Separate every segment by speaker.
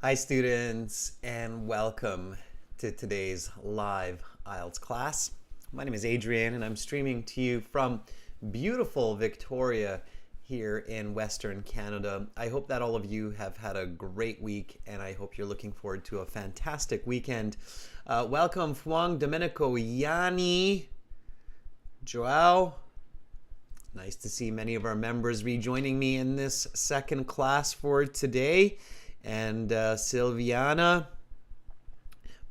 Speaker 1: Hi students, and welcome to today's live IELTS class. My name is Adrian and I'm streaming to you from beautiful Victoria here in Western Canada. I hope that all of you have had a great week and I hope you're looking forward to a fantastic weekend. Welcome Fuang, Domenico, Yanni, Joao. Nice to see many of our members rejoining me in this second class for today. And Silviana,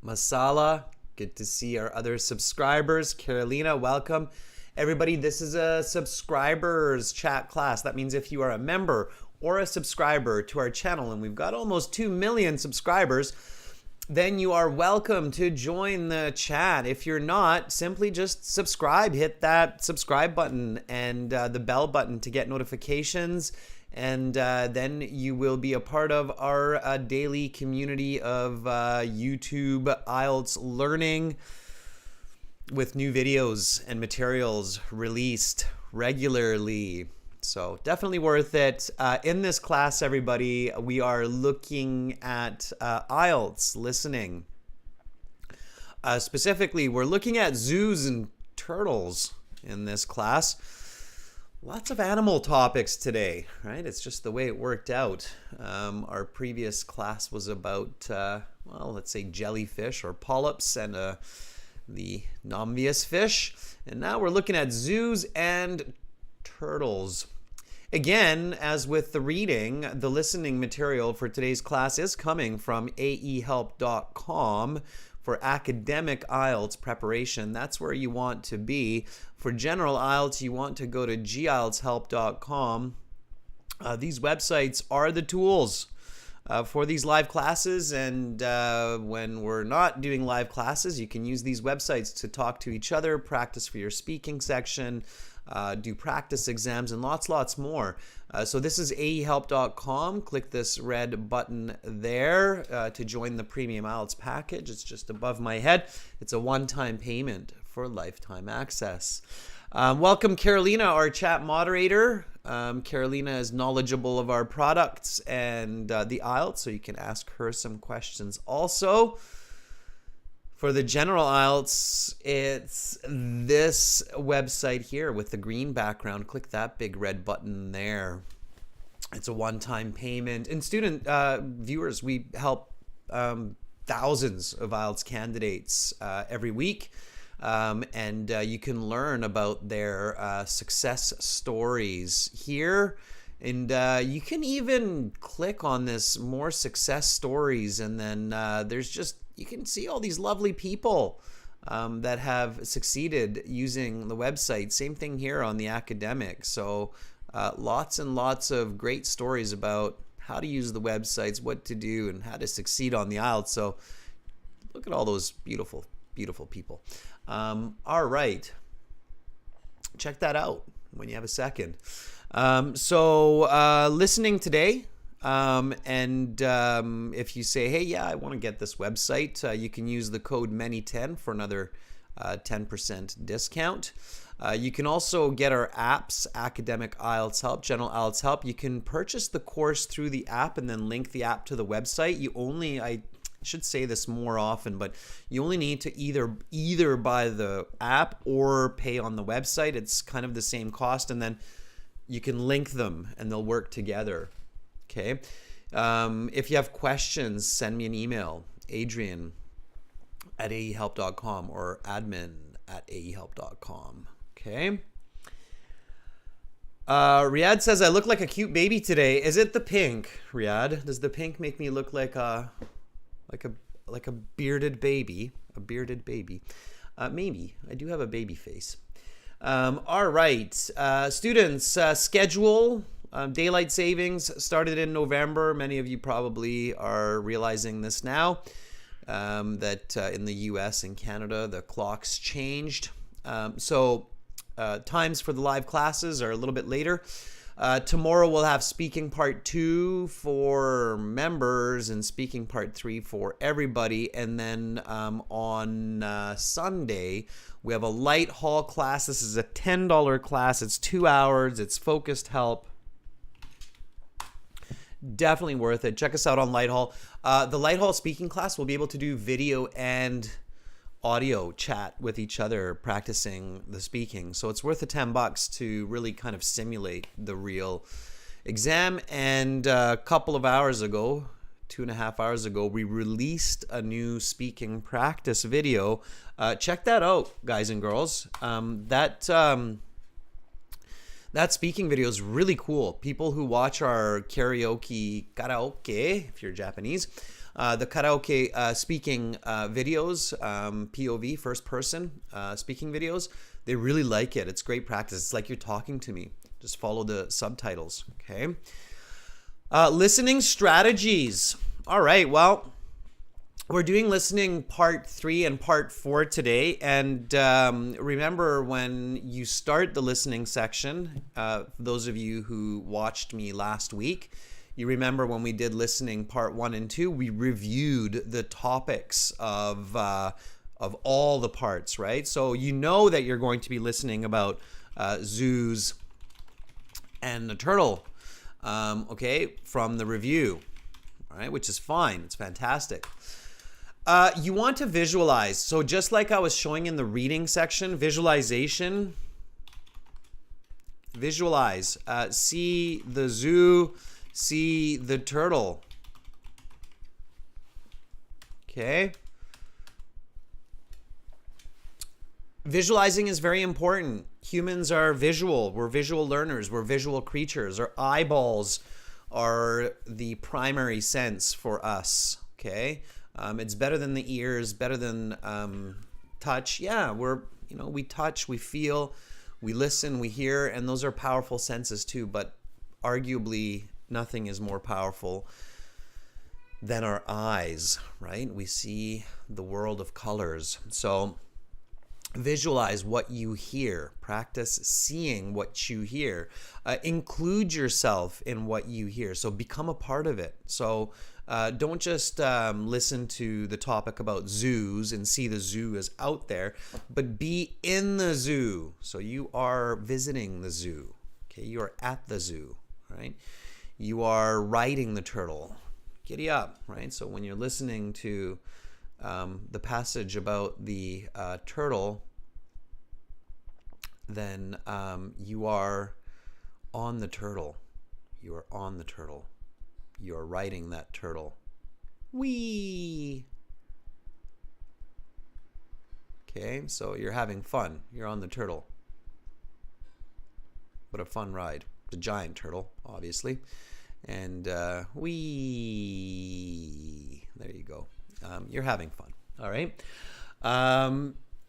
Speaker 1: Masala, good to see our other subscribers. Carolina, welcome. Everybody, this is a subscribers chat class. That means if you are a member or a subscriber to our channel, and we've got almost 2 million subscribers, then you are welcome to join the chat. If you're not, simply just subscribe. Hit that subscribe button and the bell button to get notifications. And then you will be a part of our daily community of YouTube IELTS learning with new videos and materials released regularly. So definitely worth it. In this class, everybody, we are looking at IELTS listening. Specifically, we're looking at zoos and turtles in this class. Lots of animal topics today, right? It's just the way it worked out. Our previous class was about, well, let's say jellyfish or polyps and the nombius fish. And now we're looking at zoos and turtles. Again, as with the reading, the listening material for today's class is coming from aehelp.com. For academic IELTS preparation, that's where you want to be. For general IELTS, you want to go to gieltshelp.com. These websites are the tools for these live classes, and when we're not doing live classes, you can use these websites to talk to each other, practice for your speaking section, do practice exams, and lots more. So this is aehelp.com. Click this red button there to join the premium IELTS package. It's just above my head. It's a one-time payment for lifetime access. Welcome Carolina, our chat moderator. Carolina is knowledgeable of our products and the IELTS, so you can ask her some questions also. For the general IELTS, it's this website here with the green background. Click that big red button there. It's a one-time payment. And student viewers, we help thousands of IELTS candidates every week. And you can learn about their success stories here. And you can even click on this more success stories, and then there's just, you can see all these lovely people that have succeeded using the website. Same thing here on the academic. So lots and lots of great stories about how to use the websites, what to do, and how to succeed on the IELTS. So look at all those beautiful, beautiful people. All right. Check that out when you have a second. Listening today, and if you say, hey, yeah, I want to get this website, you can use the code MANY10 for another 10% discount. You can also get our apps, Academic IELTS Help, General IELTS Help. You can purchase the course through the app and then link the app to the website. You only, I should say this more often, but you only need to either buy the app or pay on the website. It's kind of the same cost, and then you can link them and they'll work together. Okay. If you have questions, send me an email, adrian@aehelp.com or admin@aehelp.com. Okay. Riyadh says, I look like a cute baby today. Is it the pink, Riyadh? Does the pink make me look like a bearded baby? A bearded baby. Maybe. I do have a baby face. All right. Students, schedule. Daylight savings started in November. Many of you probably are realizing this now, that in the US and Canada, the clocks changed. Times for the live classes are a little bit later. Tomorrow we'll have speaking part 2 for members and speaking part 3 for everybody. And then on Sunday, we have a light hall class. This is a $10 class. It's 2 hours. It's focused help. Definitely worth it. Check us out on Lighthall. The Lighthall speaking class will be able to do video and audio chat with each other practicing the speaking. So it's worth the $10 to really kind of simulate the real exam. And a couple of hours ago, 2.5 hours ago, we released a new speaking practice video. Check that out, guys and girls. That speaking video is really cool. People who watch our karaoke, if you're Japanese, the karaoke speaking videos, POV, first person speaking videos, they really like it. It's great practice. It's like you're talking to me. Just follow the subtitles, okay? Listening strategies. All right, well, we're doing listening part 3 and part 4 today. And remember, when you start the listening section, those of you who watched me last week, you remember when we did listening part 1 and 2, we reviewed the topics of all the parts, right? So you know that you're going to be listening about zoos and the turtle, okay, from the review, all right, which is fine. It's fantastic. You want to visualize. So just like I was showing in the reading section, visualization, visualize, see the zoo, see the turtle. Okay. Visualizing is very important. Humans are visual. We're visual learners. We're visual creatures. Our eyeballs are the primary sense for us. Okay. It's better than the ears, better than touch. Yeah, we touch, we feel, we listen, we hear, and those are powerful senses too, but arguably nothing is more powerful than our eyes, right? We see the world of colors. So visualize what you hear. Practice seeing what you hear. Include yourself in what you hear. So become a part of it. So don't just listen to the topic about zoos and see the zoo as out there, but be in the zoo. So you are visiting the zoo. Okay, you are at the zoo, right? You are riding the turtle. Giddy up, right? So when you're listening to the passage about the turtle, then you are on the turtle. You are on the turtle. You are riding that turtle. Whee! Okay, so you're having fun. You're on the turtle. What a fun ride. The giant turtle, obviously. And whee! There you go. You're having fun. All right.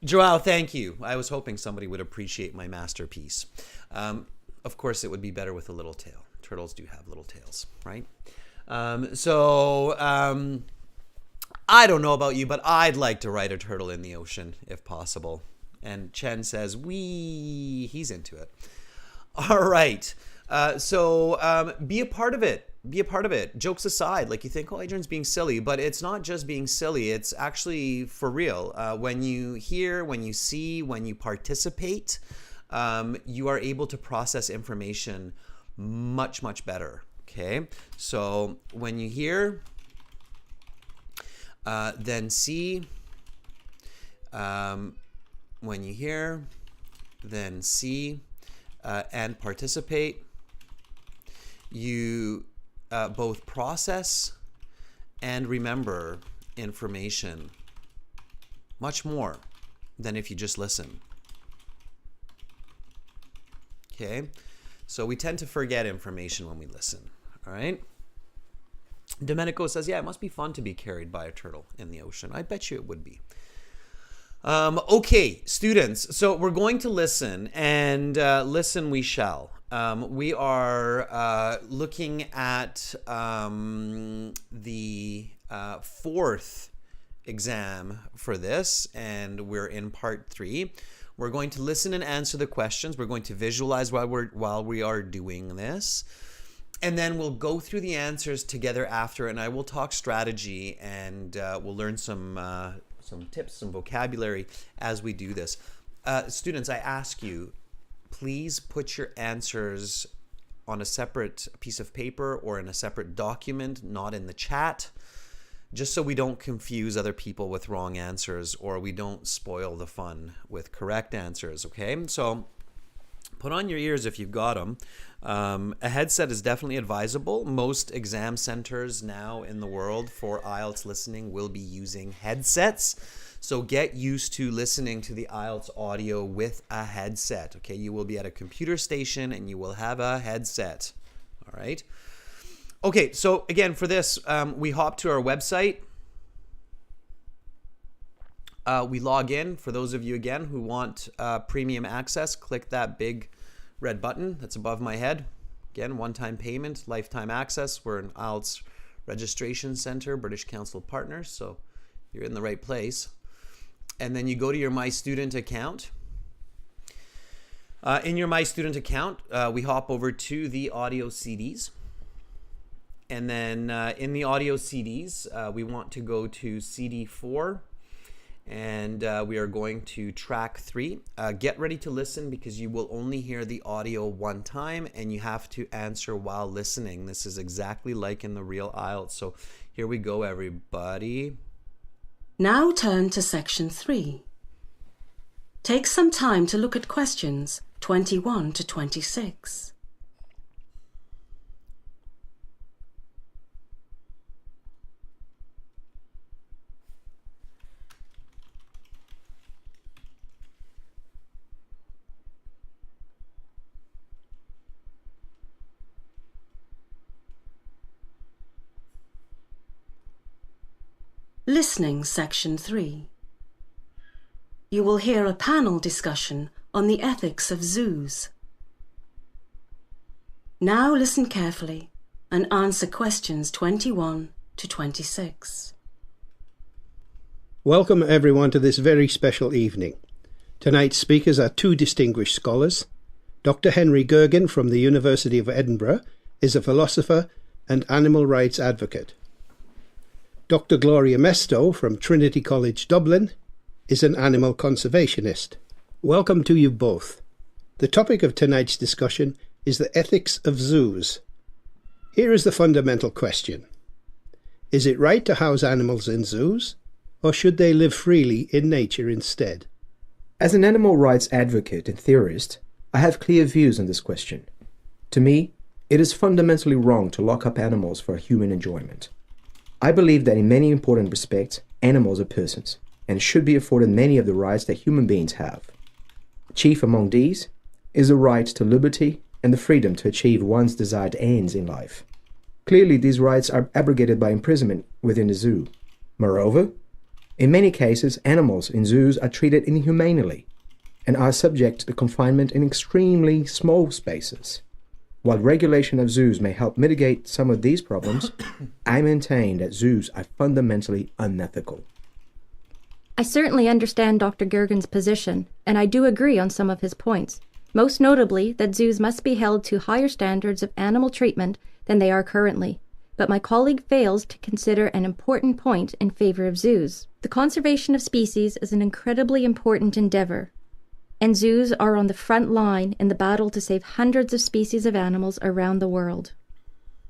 Speaker 1: Joao, thank you. I was hoping somebody would appreciate my masterpiece. Of course, it would be better with a little tail. Turtles do have little tails, right? I don't know about you, but I'd like to ride a turtle in the ocean if possible. And Chen says, wee, he's into it. All right. Be a part of it. Be a part of it. Jokes aside, like you think, oh, Adrian's being silly, but it's not just being silly. It's actually for real. When you hear, when you see, when you participate, you are able to process information much, much better. Okay. So when you hear, then see. When you hear, then see, and participate, you both process and remember information much more than if you just listen. Okay, so we tend to forget information when we listen. All right. Domenico says, yeah, it must be fun to be carried by a turtle in the ocean. I bet you it would be. Okay, students, so we're going to listen, and listen we shall. We are looking at the fourth exam for this, and we're in part 3. We're going to listen and answer the questions. We're going to visualize while we are doing this. And then we'll go through the answers together after, and I will talk strategy, and we'll learn some tips, some vocabulary as we do this. Students, I ask you, please put your answers on a separate piece of paper or in a separate document, not in the chat, just so we don't confuse other people with wrong answers or we don't spoil the fun with correct answers, okay? So put on your ears if you've got them. A headset is definitely advisable. Most exam centers now in the world for IELTS listening will be using headsets. So get used to listening to the IELTS audio with a headset, okay? You will be at a computer station and you will have a headset, all right? Okay, so again, for this, we hop to our website. We log in. For those of you, again, who want premium access, click that big red button that's above my head. Again, one-time payment, lifetime access. We're an IELTS registration center, British Council partners, so you're in the right place. And then you go to your My Student account. In your My Student account, we hop over to the audio CDs. And then in the audio CDs, we want to go to CD 4, and we are going to track 3. Get ready to listen because you will only hear the audio one time and you have to answer while listening. This is exactly like in the real IELTS. So here we go, everybody.
Speaker 2: Now turn to section 3. Take some time to look at questions 21 to 26. Listening section 3. You will hear a panel discussion on the ethics of zoos. Now listen carefully and answer questions 21 to 26.
Speaker 3: Welcome everyone to this very special evening. Tonight's speakers are two distinguished scholars. Dr. Henry Gergen from the University of Edinburgh is a philosopher and animal rights advocate. Dr. Gloria Mesto from Trinity College Dublin is an animal conservationist. Welcome to you both. The topic of tonight's discussion is the ethics of zoos. Here is the fundamental question. Is it right to house animals in zoos, or should they live freely in nature instead?
Speaker 4: As an animal rights advocate and theorist, I have clear views on this question. To me, it is fundamentally wrong to lock up animals for human enjoyment. I believe that in many important respects, animals are persons, and should be afforded many of the rights that human beings have. Chief among these is the right to liberty and the freedom to achieve one's desired ends in life. Clearly, these rights are abrogated by imprisonment within the zoo. Moreover, in many cases, animals in zoos are treated inhumanely and are subject to confinement in extremely small spaces. While regulation of zoos may help mitigate some of these problems, I maintain that zoos are fundamentally unethical.
Speaker 5: I certainly understand Dr. Gergen's position, and I do agree on some of his points, most notably that zoos must be held to higher standards of animal treatment than they are currently. But my colleague fails to consider an important point in favor of zoos. The conservation of species is an incredibly important endeavor, and zoos are on the front line in the battle to save hundreds of species of animals around the world.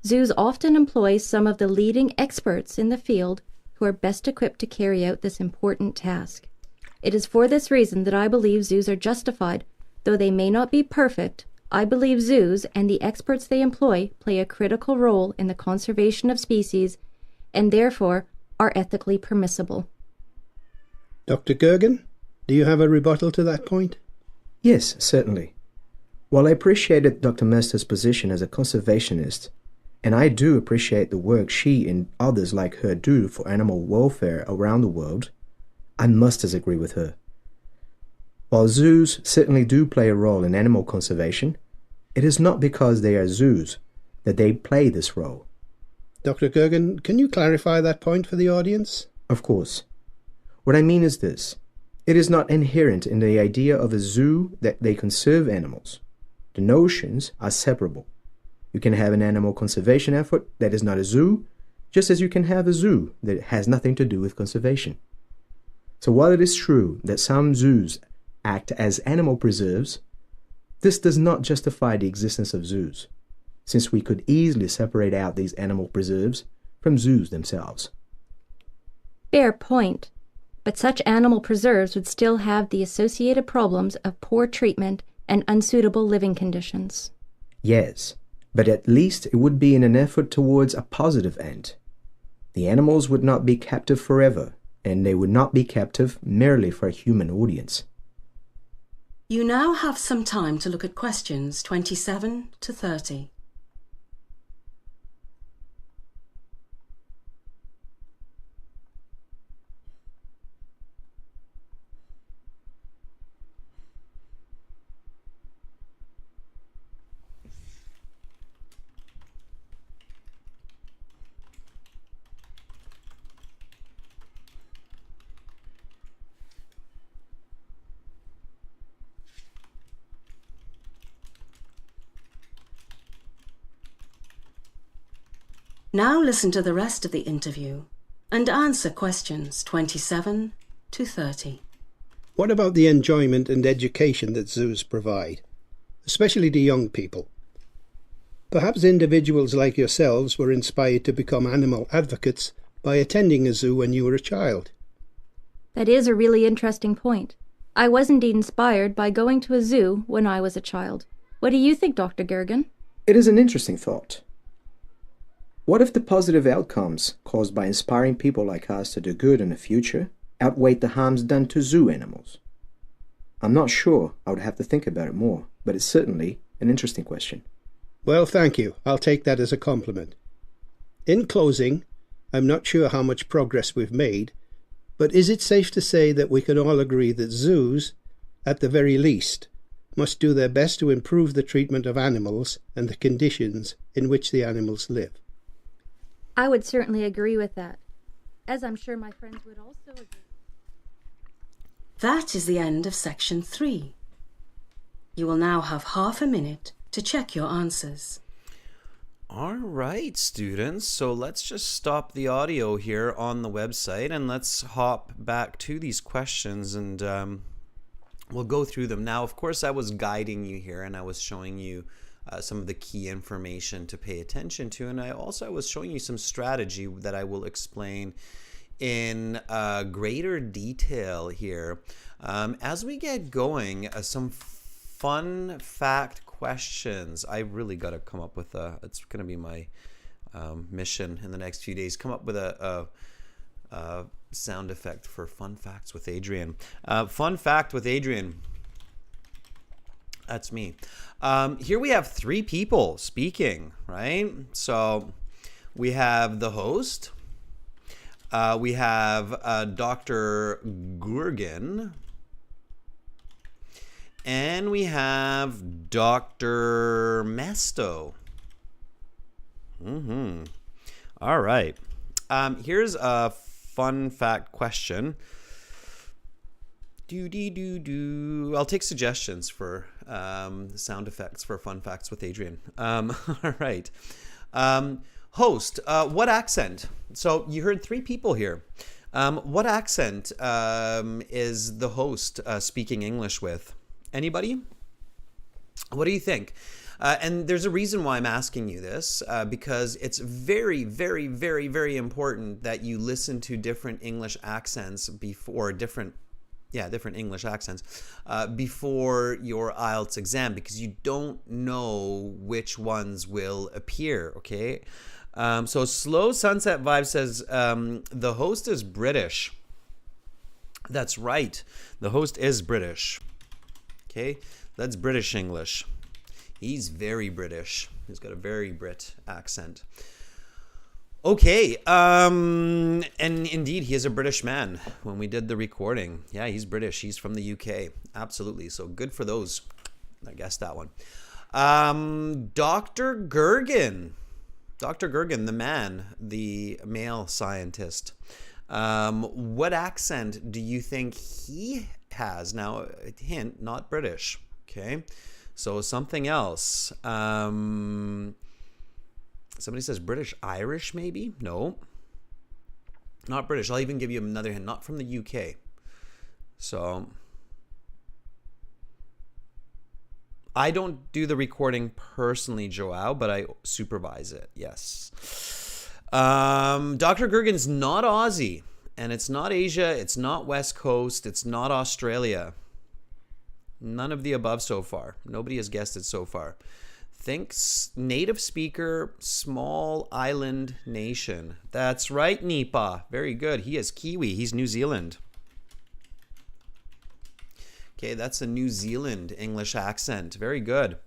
Speaker 5: Zoos often employ some of the leading experts in the field who are best equipped to carry out this important task. It is for this reason that I believe zoos are justified. Though they may not be perfect, I believe zoos and the experts they employ play a critical role in the conservation of species and therefore are ethically permissible.
Speaker 3: Dr. Gergen, do you have a rebuttal to that point?
Speaker 4: Yes, certainly. While I appreciated Dr. Mester's position as a conservationist, and I do appreciate the work she and others like her do for animal welfare around the world, I must disagree with her. While zoos certainly do play a role in animal conservation, it is not because they are zoos that they play this role.
Speaker 3: Dr. Gergen, can you clarify that point for the audience?
Speaker 4: Of course. What I mean is this. It is not inherent in the idea of a zoo that they conserve animals. The notions are separable. You can have an animal conservation effort that is not a zoo, just as you can have a zoo that has nothing to do with conservation. So while it is true that some zoos act as animal preserves, this does not justify the existence of zoos. since we could easily separate out these animal preserves from zoos themselves.
Speaker 5: Fair point. But such animal preserves would still have the associated problems of poor treatment and unsuitable living conditions.
Speaker 4: Yes, but at least it would be in an effort towards a positive end. The animals would not be captive forever, and they would not be captive merely for a human audience.
Speaker 2: You now have some time to look at questions 27 to 30. Now listen to the rest of the interview and answer questions 27 to 30.
Speaker 3: What about the enjoyment and education that zoos provide, especially to young people? Perhaps individuals like yourselves were inspired to become animal advocates by attending a zoo when you were a child.
Speaker 5: That is a really interesting point. I was indeed inspired by going to a zoo when I was a child. What do you think, Dr. Gergen?
Speaker 4: It is an interesting thought. What if the positive outcomes caused by inspiring people like us to do good in the future outweigh the harms done to zoo animals? I'm not sure. I would have to think about it more, but it's certainly an interesting question.
Speaker 3: Well, thank you. I'll take that as a compliment. In closing, I'm not sure how much progress we've made, but is it safe to say that we can all agree that zoos, at the very least, must do their best to improve the treatment of animals and the conditions in which the animals live?
Speaker 5: I would certainly agree with that, as I'm sure my friends would also agree.
Speaker 2: That is the end of section 3. You will now have half a minute to check your answers.
Speaker 1: All right, students. So let's just stop the audio here on the website and let's hop back to these questions and we'll go through them. Now, of course, I was guiding you here and I was showing you some of the key information to pay attention to. And I was showing you some strategy that I will explain in greater detail here. As we get going, some fun fact questions. I really got to come up with it's going to be my mission in the next few days, come up with a sound effect for fun facts with Adrian. Fun fact with Adrian. That's me. Here we have 3 people speaking, right? So we have the host. We have Dr. Gergen. And we have Dr. Mesto. All right. Here's a fun fact question. I'll take suggestions for sound effects for fun facts with Adrian. All right. Host, what accent? So you heard 3 people here. What accent is the host speaking English with? Anybody? What do you think? And there's a reason why I'm asking you this, because it's very, very, very, very important that you listen to different English accents before different English accents before your IELTS exam, because you don't know which ones will appear, okay? So Slow Sunset Vibe says the host is British. That's right. The host is British. Okay, that's British English. He's very British. He's got a very Brit accent. Okay, and indeed, he is a British man. When we did the recording, yeah, he's British. He's from the UK. Absolutely. So good for those. I guessed that one. Dr. Gergen. Dr. Gergen, the man, the male scientist. What accent do you think he has? Now, hint, not British. Okay, so something else. Somebody says British Irish, maybe? No, not British. I'll even give you another hint. Not from the UK. So I don't do the recording personally, Joao, but I supervise it. Yes. Dr. Gergen's not Aussie, and it's not Asia, it's not West Coast, it's not Australia. None of the above so far. Nobody has guessed it so far. Think native speaker, small island nation. That's right, Nipa. Very good. He is Kiwi. He's New Zealand. Okay, that's a New Zealand English accent. Very good.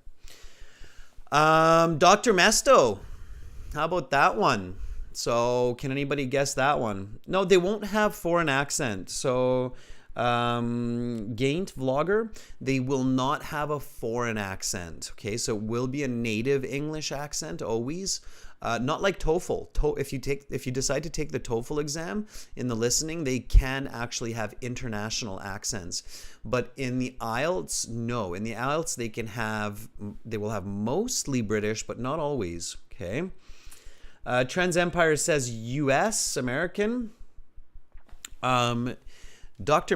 Speaker 1: Dr. Mesto. How about that one? So, can anybody guess that one? No, they won't have foreign accent. So, Gaint Vlogger, they will not have a foreign accent. Okay, so it will be a native English accent always. Not like TOEFL. If you decide to take the TOEFL exam in the listening, they can actually have international accents. But in the IELTS, no. In the IELTS, they will have mostly British, but not always. Okay. Trans Empire says U.S. American. Dr.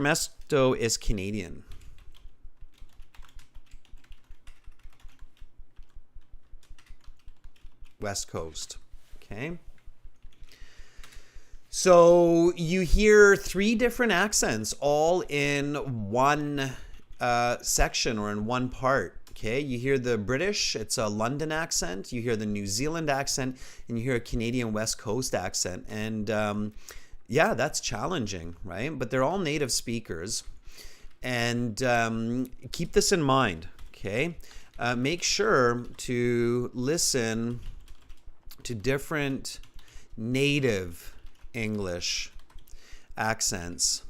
Speaker 1: Mesto is Canadian. West Coast. Okay. So you hear 3 different accents all in one section or in one part. Okay, you hear the British, it's a London accent. You hear the New Zealand accent, and you hear a Canadian West Coast accent. And yeah, that's challenging, right? But they're all native speakers. And keep this in mind, okay? Make sure to listen to different native English accents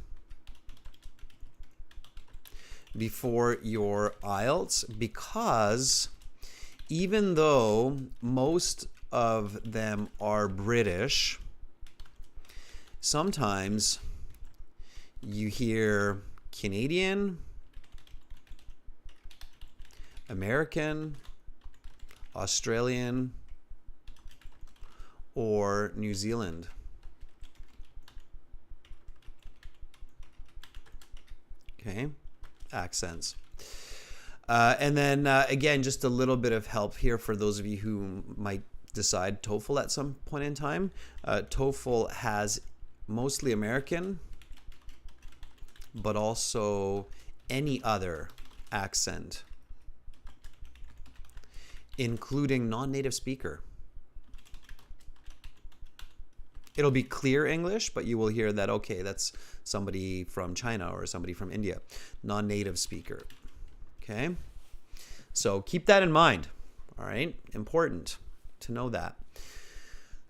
Speaker 1: before your IELTS, because even though most of them are British, sometimes you hear Canadian, American, Australian, or New Zealand. Okay, accents. And then again, just a little bit of help here for those of you who might decide TOEFL at some point in time. TOEFL has mostly American, but also any other accent, including non-native speaker. It'll be clear English, but you will hear that, okay, that's somebody from China or somebody from India, non-native speaker. Okay? So keep that in mind, all right? Important to know that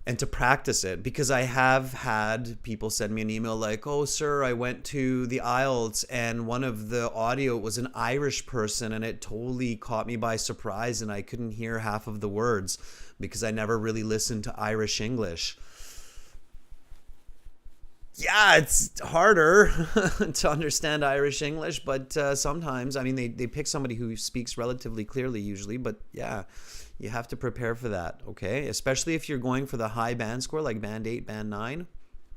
Speaker 1: and to practice it, because I have had people send me an email like, oh, sir, I went to the IELTS and one of the audio was an Irish person and it totally caught me by surprise and I couldn't hear half of the words because I never really listened to Irish English. Yeah, it's harder to understand Irish English, but sometimes, I mean, they pick somebody who speaks relatively clearly usually, but yeah, you have to prepare for that, okay? Especially if you're going for the high band score, like band 8, band 9,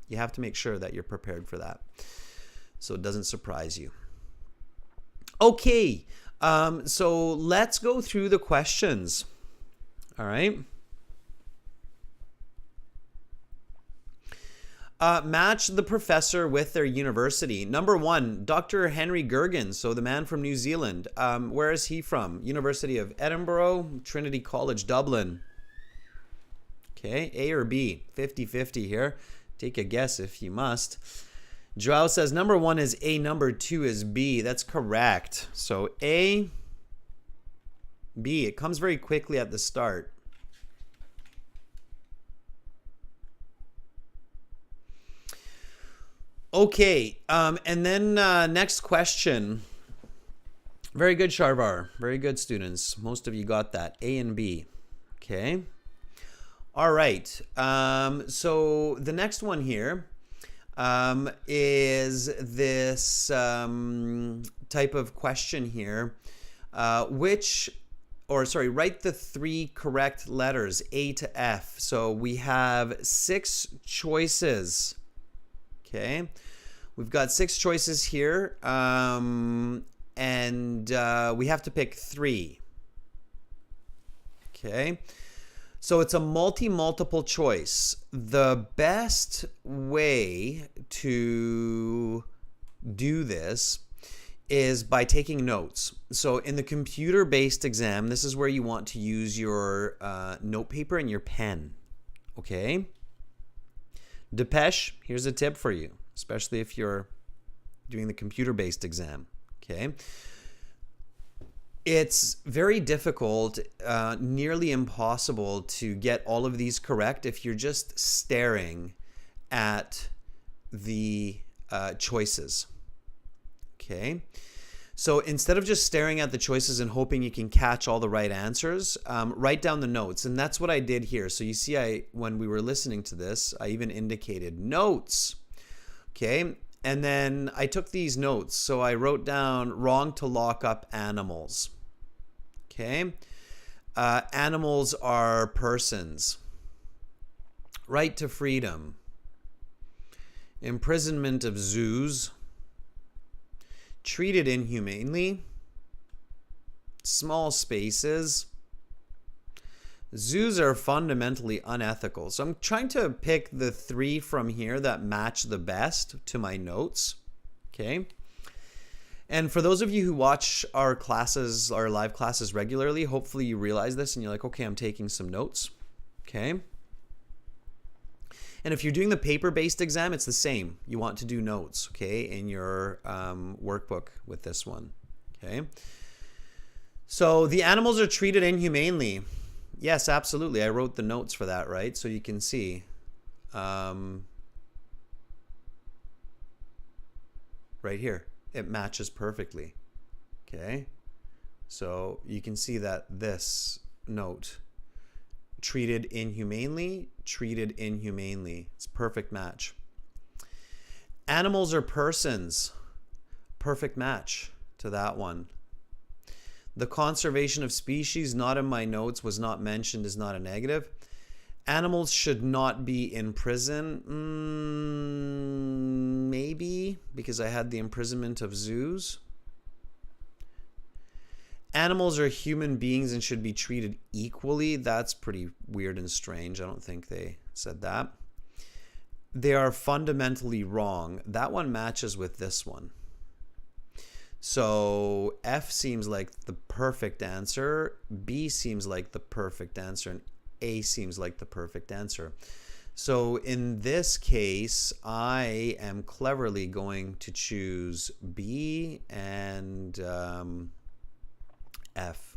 Speaker 1: you have to make sure that you're prepared for that so it doesn't surprise you. Okay, so let's go through the questions, all right? Match the professor with their university. Number 1, Dr. Henry Gergen, so the man from New Zealand. Where is he from? University of Edinburgh, Trinity College, Dublin. Okay, A or B? 50-50 here. Take a guess if you must. Joao says number 1 is A, number 2 is B. That's correct. So A, B. It comes very quickly at the start. Okay, and then next question. Very good, Sharvar. Very good, students. Most of you got that. A and B. Okay. All right. So the next one here is this type of question here. Write the 3 correct letters, A to F. So we have 6 choices. Okay, we've got 6 choices here, and we have to pick 3. Okay. So it's a multiple choice. The best way to do this is by taking notes. So in the computer-based exam, this is where you want to use your note paper and your pen. Okay? Depeche, here's a tip for you, especially if you're doing the computer-based exam. Okay? It's very difficult, nearly impossible to get all of these correct if you're just staring at the choices. Okay, so instead of just staring at the choices and hoping you can catch all the right answers, write down the notes. And that's what I did here. So you see, when we were listening to this, I even indicated notes. Okay, and then I took these notes. So I wrote down wrong to lock up animals. Okay, animals are persons. Right to freedom. Imprisonment of zoos. Treated inhumanely. Small spaces. Zoos are fundamentally unethical. So I'm trying to pick the 3 from here that match the best to my notes. Okay. And for those of you who watch our classes, our live classes regularly, hopefully you realize this and you're like, okay, I'm taking some notes. Okay. And if you're doing the paper-based exam, it's the same. You want to do notes, okay, in your workbook with this one. Okay. So the animals are treated inhumanely. Yes, absolutely. I wrote the notes for that, right? So you can see. Right here. It matches perfectly. Okay. So you can see that this note, treated inhumanely, treated inhumanely. It's a perfect match. Animals are persons. Perfect match to that one. The conservation of species, not in my notes, was not mentioned, is not a negative. Animals should not be in prison. Maybe, because I had the imprisonment of zoos. Animals are human beings and should be treated equally. That's pretty weird and strange. I don't think they said that. They are fundamentally wrong. That one matches with this one. So F seems like the perfect answer. B seems like the perfect answer. And A seems like the perfect answer. So in this case, I am cleverly going to choose B and F.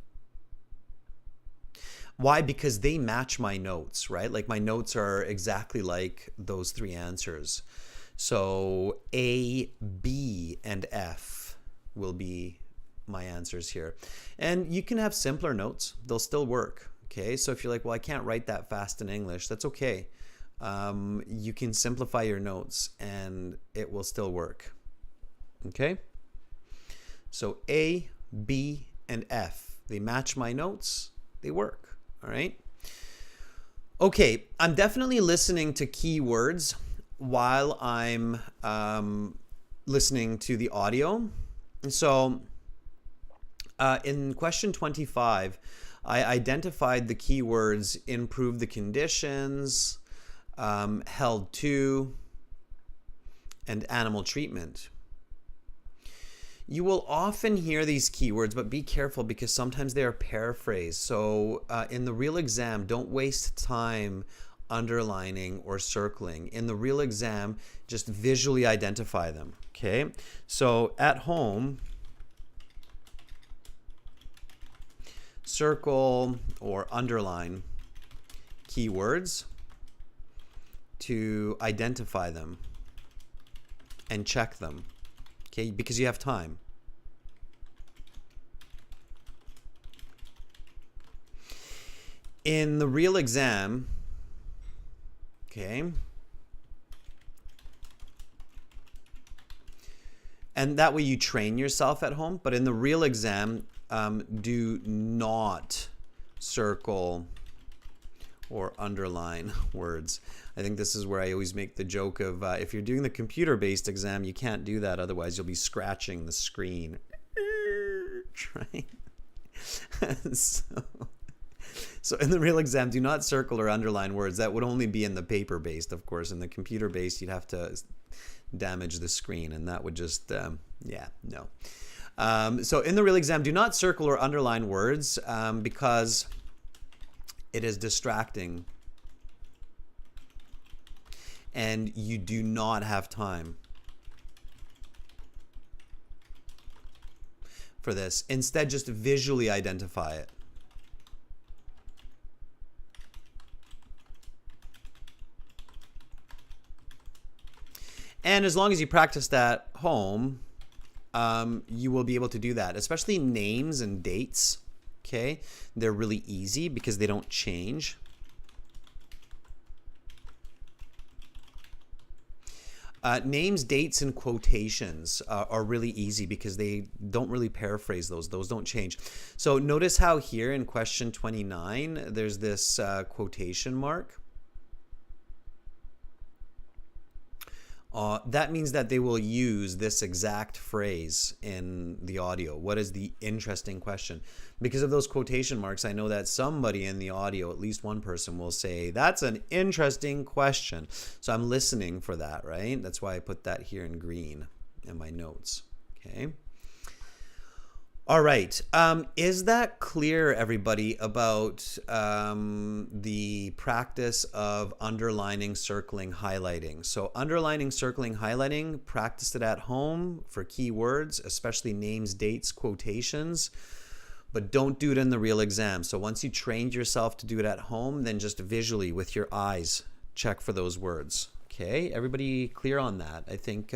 Speaker 1: Why? Because they match my notes, right? Like my notes are exactly like those 3 answers. So A, B, and F will be my answers here. And you can have simpler notes. They'll still work. Okay, so if you're like, well, I can't write that fast in English, that's okay. You can simplify your notes and it will still work. Okay, so A, B, and F. They match my notes. They work. All right. Okay, I'm definitely listening to keywords while I'm listening to the audio. So in question 25, I identified the keywords improve the conditions, held to, and animal treatment. You will often hear these keywords, but be careful because sometimes they are paraphrased. So in the real exam, don't waste time underlining or circling. In the real exam, just visually identify them. Okay, so at home, circle or underline keywords to identify them and check them. Okay, because you have time. In the real exam, okay, and that way you train yourself at home, but in the real exam, do not circle or underline words. I think this is where I always make the joke of if you're doing the computer-based exam, you can't do that. Otherwise, you'll be scratching the screen. Right? So in the real exam, do not circle or underline words. That would only be in the paper-based, of course. In the computer-based, you'd have to damage the screen, and that would just, yeah, no. So in the real exam, do not circle or underline words because it is distracting. And you do not have time for this. Instead, just visually identify it. And as long as you practice at home, you will be able to do that, especially names and dates. Okay, they're really easy because they don't change. Names, dates, and quotations are really easy because they don't really paraphrase those. Those don't change. So notice how here in question 29, there's this quotation mark. That means that they will use this exact phrase in the audio. What is the interesting question? Because of those quotation marks, I know that somebody in the audio, at least one person, will say, that's an interesting question. So I'm listening for that, right? That's why I put that here in green in my notes. Okay. All right. Is that clear, everybody, about the practice of underlining, circling, highlighting? So underlining, circling, highlighting, practice it at home for keywords, especially names, dates, quotations, but don't do it in the real exam. So once you trained yourself to do it at home, then just visually with your eyes, check for those words. Okay, everybody clear on that? I think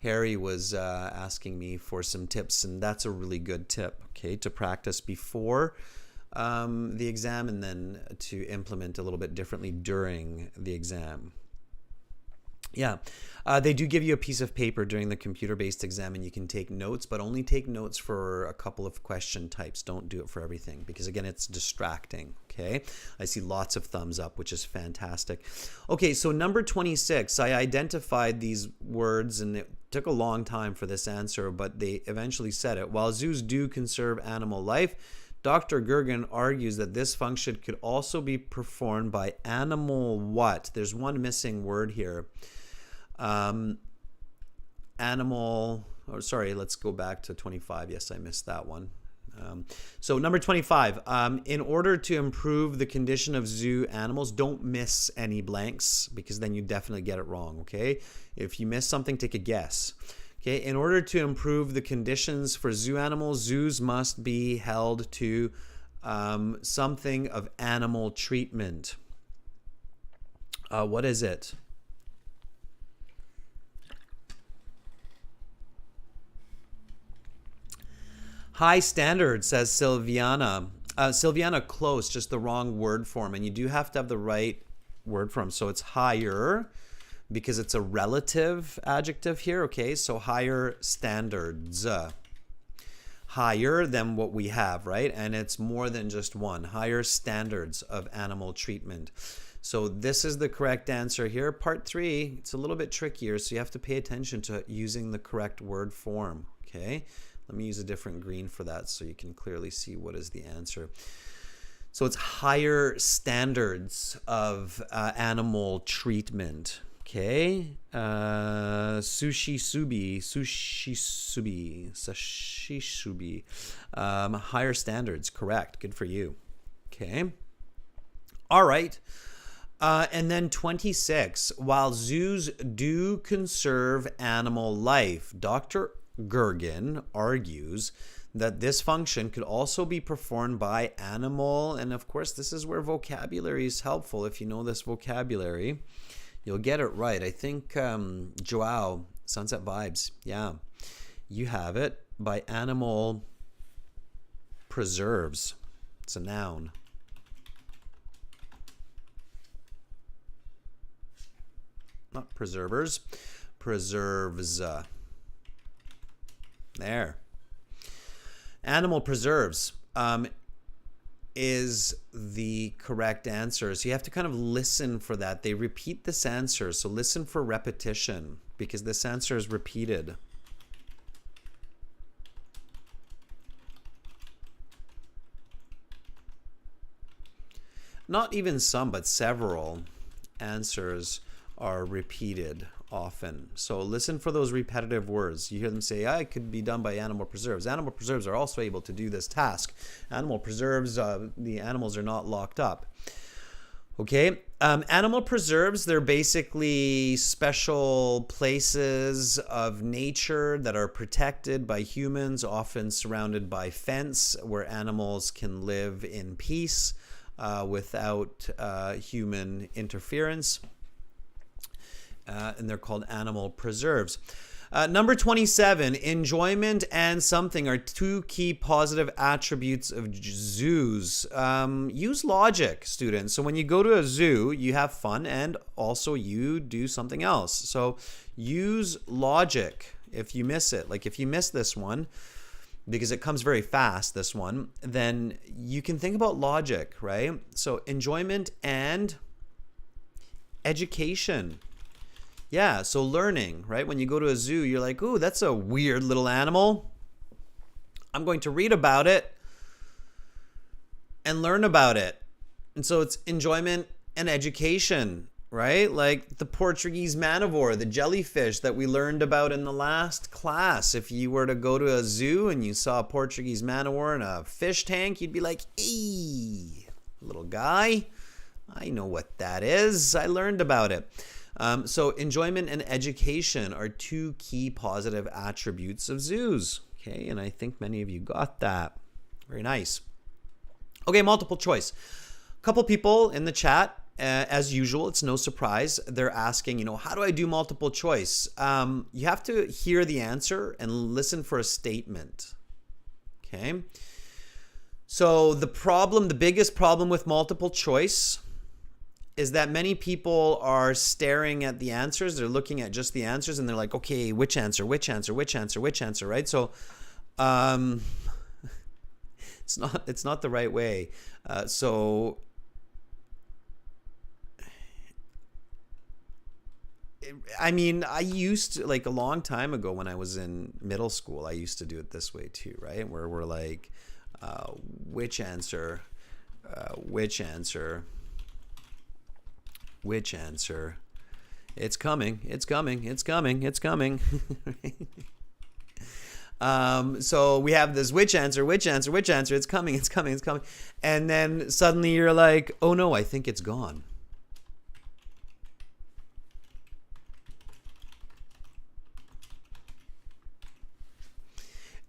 Speaker 1: Harry was asking me for some tips, and that's a really good tip, okay, to practice before the exam and then to implement a little bit differently during the exam. Yeah, they do give you a piece of paper during the computer-based exam and you can take notes, but only take notes for a couple of question types. Don't do it for everything because, again, it's distracting, okay? I see lots of thumbs up, which is fantastic. Okay, so number 26, I identified these words and it took a long time for this answer, but they eventually said it. While zoos do conserve animal life, Dr. Gergen argues that this function could also be performed by animal what? There's one missing word here. Animal, oh, sorry, let's go back to 25. Yes, I missed that one. So number 25, in order to improve the condition of zoo animals, don't miss any blanks because then you definitely get it wrong, okay? If you miss something, take a guess. Okay, in order to improve the conditions for zoo animals, zoos must be held to something of animal treatment. What is it? High standard, says Sylviana. Sylviana, close, just the wrong word form. And you do have to have the right word form. So it's higher because it's a relative adjective here. Okay, so higher standards. Higher than what we have, right? And it's more than just one. Higher standards of animal treatment. So this is the correct answer here. Part 3, it's a little bit trickier, so you have to pay attention to using the correct word form. Okay. Let me use a different green for that so you can clearly see what is the answer. So it's higher standards of animal treatment. Okay. Sushi subi. Higher standards. Correct. Good for you. Okay. All right. And then 26. While zoos do conserve animal life, Dr. Gergen argues that this function could also be performed by animal, and of course this is where vocabulary is helpful. If you know this vocabulary, you'll get it right. I think Joao, Sunset Vibes, yeah, you have it, by animal preserves. It's a noun. Not preservers, preserves. There. Animal preserves is the correct answer. So you have to kind of listen for that. They repeat this answer. So listen for repetition because this answer is repeated. not even some, but several answers are repeated often. So listen for those repetitive words. You hear them say, it could be done by animal preserves. Animal preserves are also able to do this task. Animal preserves, the animals are not locked up. Okay, animal preserves, they're basically special places of nature that are protected by humans, often surrounded by fence, where animals can live in peace without human interference. And they're called animal preserves. Number 27, enjoyment and something are two key positive attributes of zoos. Use logic, students. So when you go to a zoo, you have fun and also you do something else. So use logic if you miss it. Like if you miss this one, because it comes very fast, this one, then you can think about logic, right? So enjoyment and education. Yeah, so learning, right? When you go to a zoo, you're like, ooh, that's a weird little animal. I'm going to read about it and learn about it. And so it's enjoyment and education, right? Like the Portuguese manivore, the jellyfish that we learned about in the last class. If you were to go to a zoo and you saw a Portuguese manivore in a fish tank, you'd be like, ee, little guy, I know what that is. I learned about it. So enjoyment and education are two key positive attributes of zoos. Okay, and I think many of you got that. Very nice. Okay, multiple choice. A couple people in the chat, as usual, it's no surprise. They're asking, how do I do multiple choice? You have to hear the answer and listen for a statement. Okay. So the biggest problem with multiple choice is that many people are staring at the answers. They're looking at just the answers and they're like, okay, which answer, right? So it's not the right way. I used to, like a long time ago when I was in middle school, I used to do it this way too, right? Where we're like, which answer? It's coming. So we have this which answer, it's coming. And then suddenly you're like, oh no, I think it's gone.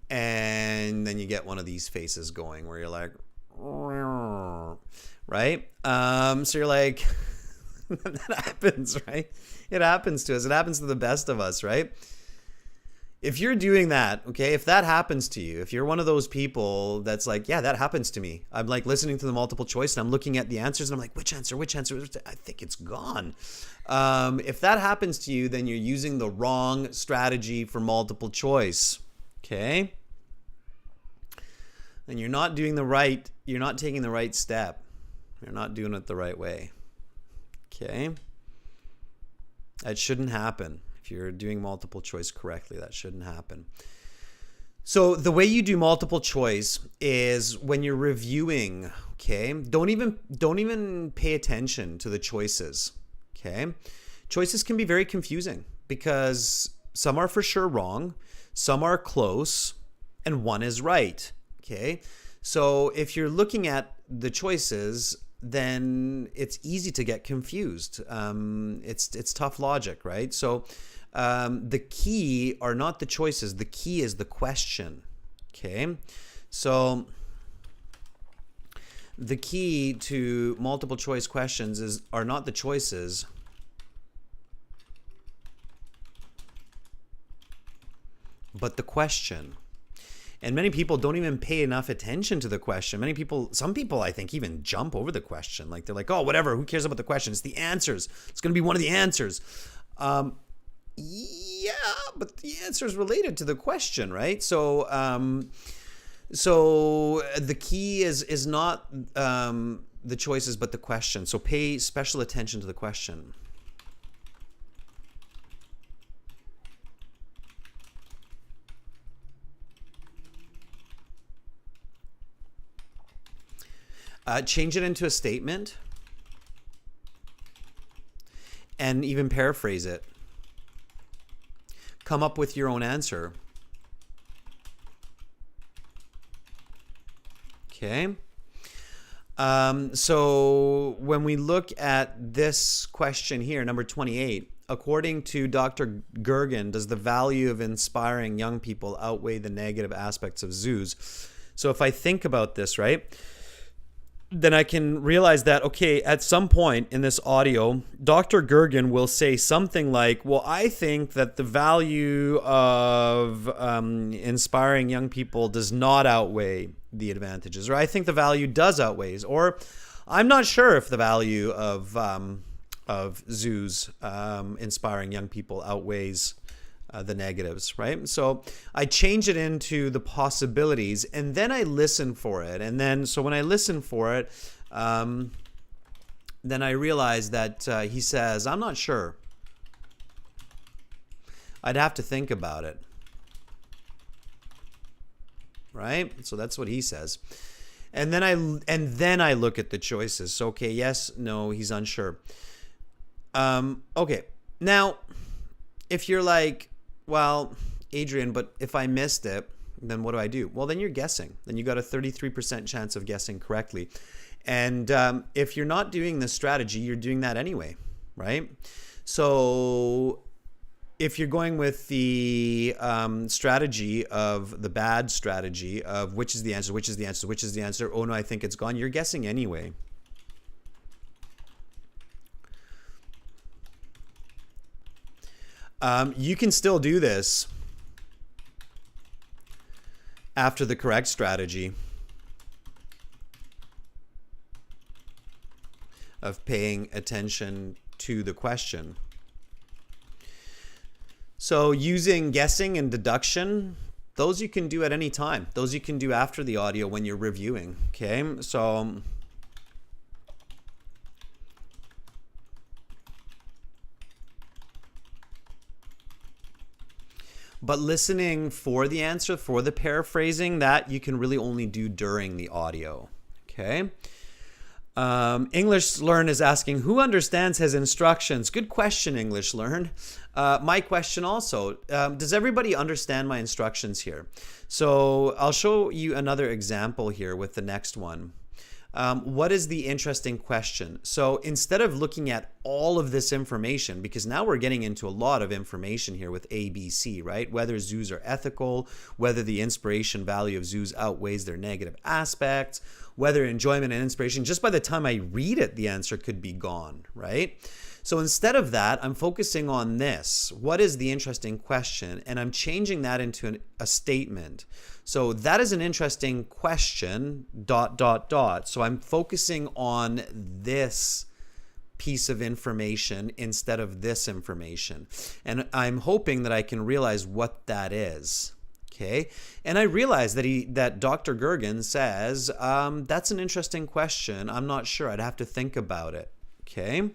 Speaker 1: And then you get one of these faces going where you're like, right? So you're like, that happens, right? It happens to us. It happens to the best of us, right? If you're doing that, okay, if that happens to you, if you're one of those people that's like, yeah, that happens to me. I'm like listening to the multiple choice and I'm looking at the answers and I'm like, which answer? I think it's gone. If that happens to you, then you're using the wrong strategy for multiple choice, okay? And you're not taking the right step. You're not doing it the right way. Okay, that shouldn't happen. If you're doing multiple choice correctly, that shouldn't happen. So the way you do multiple choice is when you're reviewing, okay, don't even pay attention to the choices, okay? Choices can be very confusing because some are for sure wrong, some are close, and one is right, okay? So if you're looking at the choices, then it's easy to get confused. It's tough logic, right? So the key are not the choices. The key is the question, okay? So the key to multiple choice questions are not the choices, but the question. And many people don't even pay enough attention to the question. Some people I think even jump over the question. Like they're like, oh, whatever, who cares about the question? It's the answers. It's going to be one of the answers. Yeah, but the answer is related to the question, right? So the key is not the choices, but the question. So pay special attention to the question. Change it into a statement. and even paraphrase it. Come up with your own answer. Okay. So when we look at this question here, number 28, according to Dr. Gergen, does the value of inspiring young people outweigh the negative aspects of zoos? So if I think about this, right, then I can realize that, okay, at some point in this audio, Dr. Gergen will say something like, well, I think that the value of inspiring young people does not outweigh the advantages, or I think the value does outweighs, or I'm not sure if the value of zoos inspiring young people outweighs the negatives, right? So I change it into the possibilities, and then I listen for it. And then, so when I listen for it, then I realize that he says, I'm not sure. I'd have to think about it. Right? So that's what he says. And then I look at the choices. So, okay, yes, no, he's unsure. Okay. Now, if you're like, well, Adrian, but if I missed it, then what do I do? Well, then you're guessing. Then you got a 33% chance of guessing correctly. And if you're not doing this strategy, you're doing that anyway, right? So if you're going with the strategy of the bad strategy of which is the answer, which is the answer, which is the answer, oh no, I think it's gone, you're guessing anyway. You can still do this after the correct strategy of paying attention to the question. So using guessing and deduction, those you can do at any time. Those you can do after the audio when you're reviewing, okay? So but listening for the answer, for the paraphrasing, that you can really only do during the audio, okay? English Learn is asking, who understands his instructions? Good question, English Learn. My question also, does everybody understand my instructions here? So I'll show you another example here with the next one. What is the interesting question? So instead of looking at all of this information, because now we're getting into a lot of information here with ABC, right? Whether zoos are ethical, whether the inspiration value of zoos outweighs their negative aspects, whether enjoyment and inspiration, just by the time I read it, the answer could be gone, right? So instead of that, I'm focusing on this. What is the interesting question? And I'm changing that into a statement. So that is an interesting question, ... So I'm focusing on this piece of information instead of this information. And I'm hoping that I can realize what that is. Okay. And I realize that Dr. Gergen says, that's an interesting question. I'm not sure. I'd have to think about it. Okay.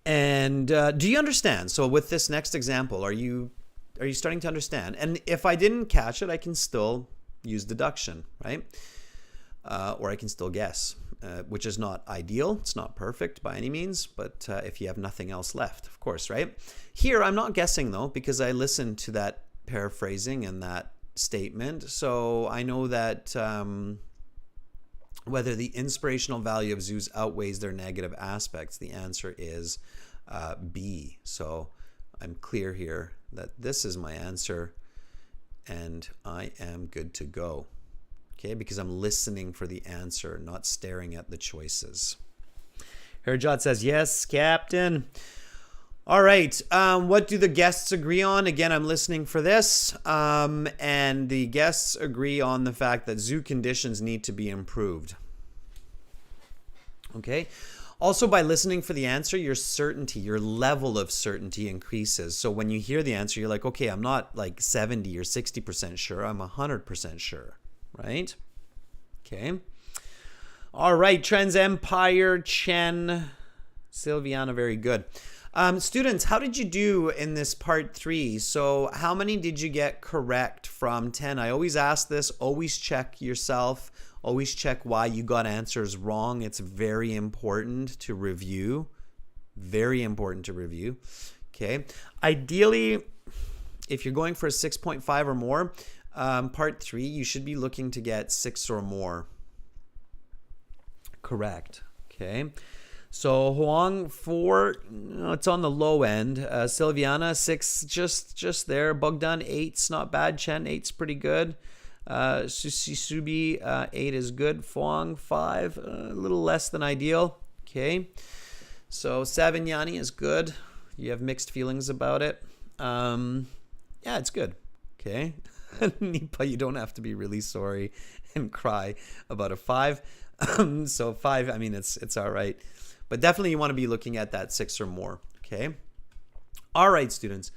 Speaker 1: And do you understand? So with this next example, are you starting to understand? And if I didn't catch it, I can still use deduction, right? Or I can still guess, which is not ideal. It's not perfect by any means, but if you have nothing else left, of course, right? Here, I'm not guessing though, because I listened to that paraphrasing and that statement. So I know that whether the inspirational value of zoos outweighs their negative aspects, the answer is B. So I'm clear here that this is my answer and I am good to go. Okay, because I'm listening for the answer, not staring at the choices. Herjot says, yes, Captain. All right, what do the guests agree on? Again, I'm listening for this. And the guests agree on the fact that zoo conditions need to be improved. Okay. Also, by listening for the answer, your certainty, your level of certainty increases. So when you hear the answer, you're like, okay, I'm not like 70 or 60% sure. I'm 100% sure, right? Okay. All right, Trends Empire, Chen, Silviana, very good. Students, how did you do in this part 3? So how many did you get correct from 10? I always ask this, always check yourself. Always check why you got answers wrong. It's very important to review Very important to review. Okay. Ideally, if you're going for a 6.5 or more, part 3, you should be looking to get 6 or more. Correct. Okay. So Huang 4, it's on the low end. Silviana 6, just there. Bogdan 8's not bad. Chen 8's pretty good. Susisubi 8 is good. Fuang 5, a little less than ideal. Okay. So Savignani is good. You have mixed feelings about it. Yeah, it's good. Okay. Nipa, you don't have to be really sorry and cry about a 5. So 5, I mean, it's all right. But definitely you want to be looking at that 6 or more. Okay. All right, students.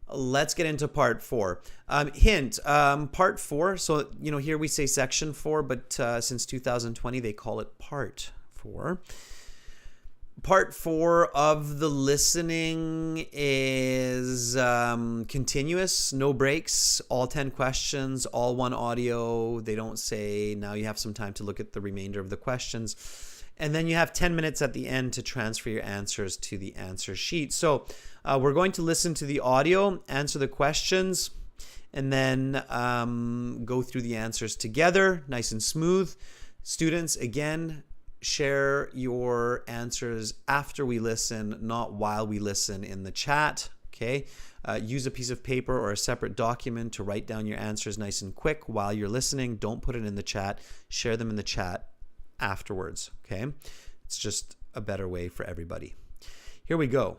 Speaker 1: Let's get into part 4. Hint, part 4. So, here we say section 4, but since 2020, they call it part 4. Part 4 of the listening is continuous, no breaks, all 10 questions, all one audio. They don't say now you have some time to look at the remainder of the questions. And then you have 10 minutes at the end to transfer your answers to the answer sheet. So we're going to listen to the audio, answer the questions, and then go through the answers together, nice and smooth. Students, again, share your answers after we listen, not while we listen in the chat. Okay. Use a piece of paper or a separate document to write down your answers nice and quick while you're listening. Don't put it in the chat. Share them in the chat afterwards. Okay. It's just a better way for everybody. Here we go.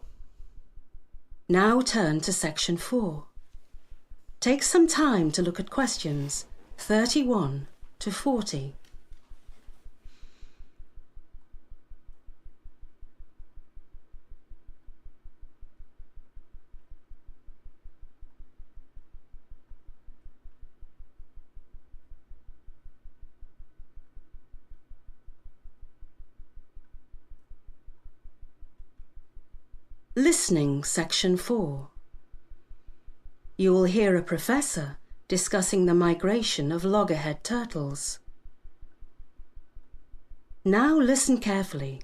Speaker 2: Now turn to section 4. Take some time to look at questions 31 to 40. Listening section 4. You will hear a professor discussing the migration of loggerhead turtles. Now listen carefully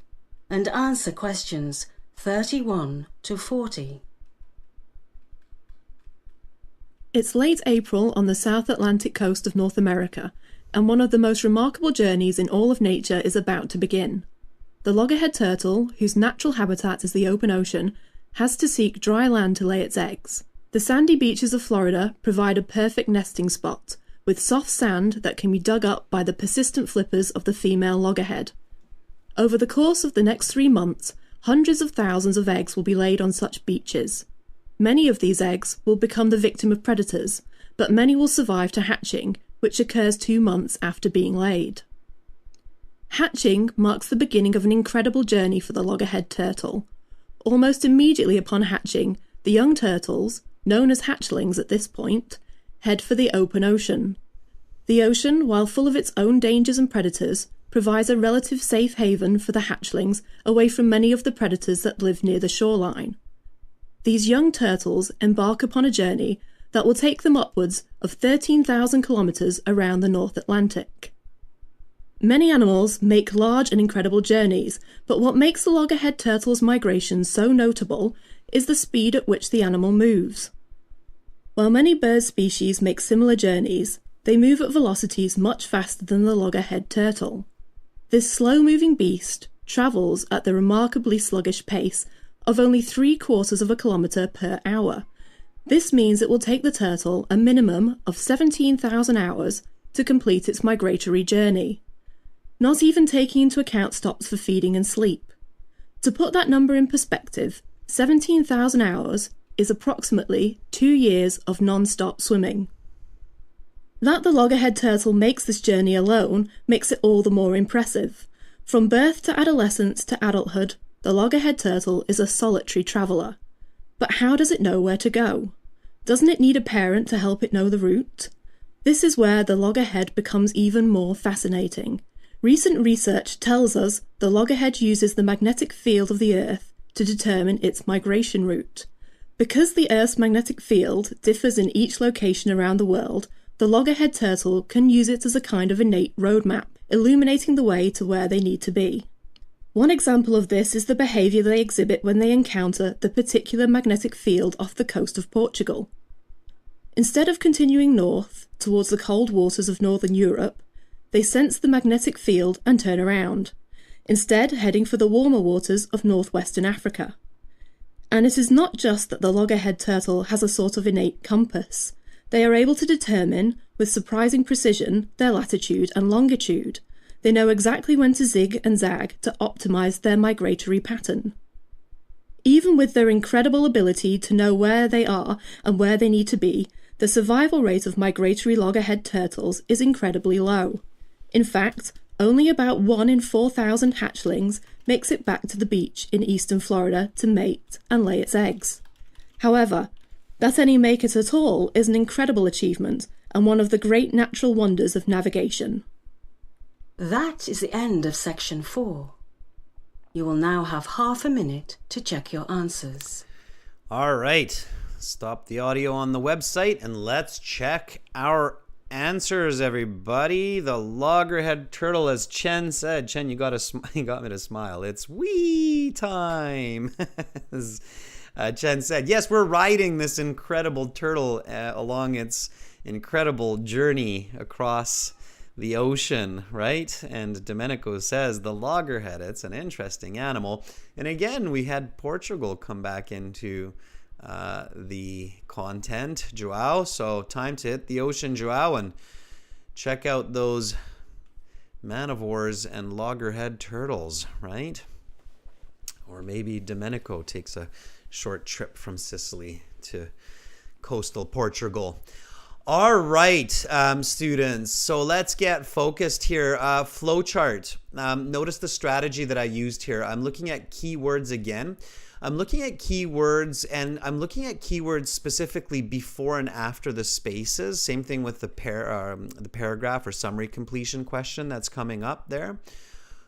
Speaker 2: and answer questions 31 to 40.
Speaker 6: It's late April on the South Atlantic coast of North America, and one of the most remarkable journeys in all of nature is about to begin. The loggerhead turtle, whose natural habitat is the open ocean, has to seek dry land to lay its eggs. The sandy beaches of Florida provide a perfect nesting spot, with soft sand that can be dug up by the persistent flippers of the female loggerhead. Over the course of the next 3 months, hundreds of thousands of eggs will be laid on such beaches. Many of these eggs will become the victim of predators, but many will survive to hatching, which occurs 2 months after being laid. Hatching marks the beginning of an incredible journey for the loggerhead turtle. Almost immediately upon hatching, the young turtles, known as hatchlings at this point, head for the open ocean. The ocean, while full of its own dangers and predators, provides a relative safe haven for the hatchlings away from many of the predators that live near the shoreline. These young turtles embark upon a journey that will take them upwards of 13,000 kilometres around the North Atlantic. Many animals make large and incredible journeys, but what makes the loggerhead turtle's migration so notable is the speed at which the animal moves. While many bird species make similar journeys, they move at velocities much faster than the loggerhead turtle. This slow-moving beast travels at the remarkably sluggish pace of only 3/4 of a kilometre per hour. This means it will take the turtle a minimum of 17,000 hours to complete its migratory journey, not even taking into account stops for feeding and sleep. To put that number in perspective, 17,000 hours is approximately 2 years of non-stop swimming. That the loggerhead turtle makes this journey alone makes it all the more impressive. From birth to adolescence to adulthood, the loggerhead turtle is a solitary traveller. But how does it know where to go? Doesn't it need a parent to help it know the route? This is where the loggerhead becomes even more fascinating. Recent research tells us the loggerhead uses the magnetic field of the Earth to determine its migration route. Because the Earth's magnetic field differs in each location around the world, the loggerhead turtle can use it as a kind of innate roadmap, illuminating the way to where they need to be. One example of this is the behaviour they exhibit when they encounter the particular magnetic field off the coast of Portugal. Instead of continuing north, towards the cold waters of northern Europe, they sense the magnetic field and turn around, instead heading for the warmer waters of northwestern Africa. And it is not just that the loggerhead turtle has a sort of innate compass. They are able to determine, with surprising precision, their latitude and longitude. They know exactly when to zig and zag to optimize their migratory pattern. Even with their incredible ability to know where they are and where they need to be, the survival rate of migratory loggerhead turtles is incredibly low. In fact, only about 1 in 4,000 hatchlings makes it back to the beach in eastern Florida to mate and lay its eggs. However, that any make it at all is an incredible achievement and one of the great natural wonders of navigation.
Speaker 2: That is the end of section 4. You will now have half a minute to check your answers.
Speaker 1: All right. Stop the audio on the website and let's check our answers, everybody. The loggerhead turtle, as Chen said. Chen, you got me to smile. It's wee time. As Chen said, yes, we're riding this incredible turtle along its incredible journey across the ocean, right? And Domenico says the loggerhead, it's an interesting animal. And again, we had Portugal come back into the content, Joao. So time to hit the ocean, Joao, and check out those man-of-wars and loggerhead turtles, right? Or maybe Domenico takes a short trip from Sicily to coastal Portugal. All right, students, so let's get focused here. Flowchart. Notice the strategy that I used here. I'm looking at keywords again. I'm looking at keywords, and I'm looking at keywords specifically before and after the spaces. Same thing with the paragraph or summary completion question that's coming up there.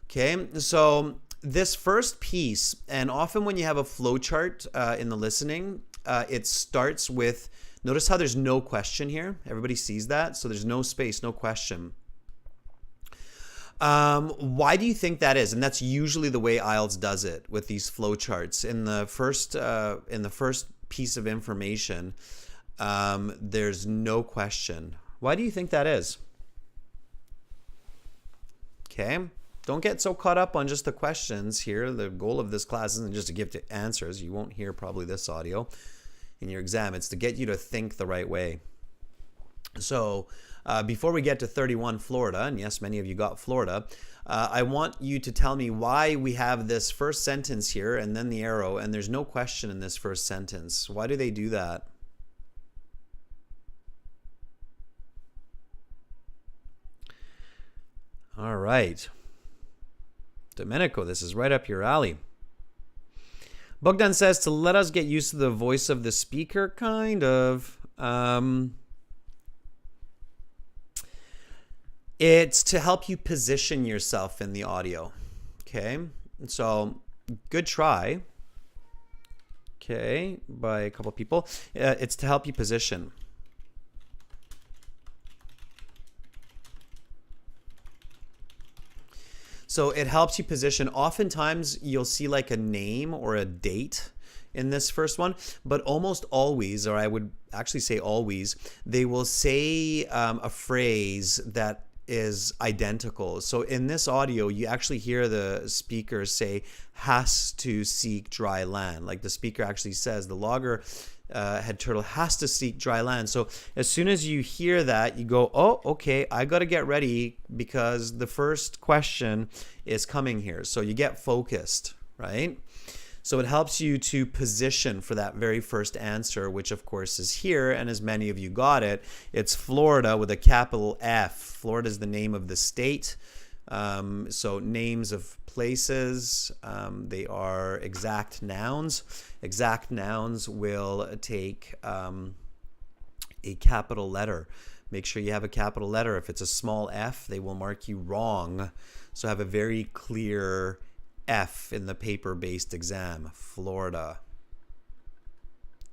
Speaker 1: Okay, so this first piece, and often when you have a flowchart in the listening, it starts with, notice how there's no question here. Everybody sees that? So there's no space, no question. Why do you think that is? And that's usually the way IELTS does it with these flowcharts. In the first piece of information, there's no question. Why do you think that is? Okay. Don't get so caught up on just the questions here. The goal of this class isn't just to give answers. You won't hear probably this audio in your exam. It's to get you to think the right way. So before we get to 31 Florida, and yes, many of you got Florida, I want you to tell me why we have this first sentence here and then the arrow, and there's no question in this first sentence. Why do they do that? All right. Domenico, this is right up your alley. Bogdan says to let us get used to the voice of the speaker, kind of. It's to help you position yourself in the audio. Okay, so good try. Okay, by a couple people. It's to help you position. So it helps you position. Oftentimes you'll see like a name or a date in this first one, but almost always, or I would actually say always, they will say a phrase that is identical. So in this audio, you actually hear the speaker say, has to seek dry land. Like the speaker actually says, the loggerhead turtle has to seek dry land. So as soon as you hear that, you go, oh, okay, I got to get ready because the first question is coming here. So you get focused, right? So it helps you to position for that very first answer, which of course is here. And as many of you got it, it's Florida with a capital F. Florida is the name of the state. So names of places, they are exact nouns. Exact nouns will take a capital letter. Make sure you have a capital letter. If it's a small f, they will mark you wrong. So have a very clear F in the paper-based exam. Florida.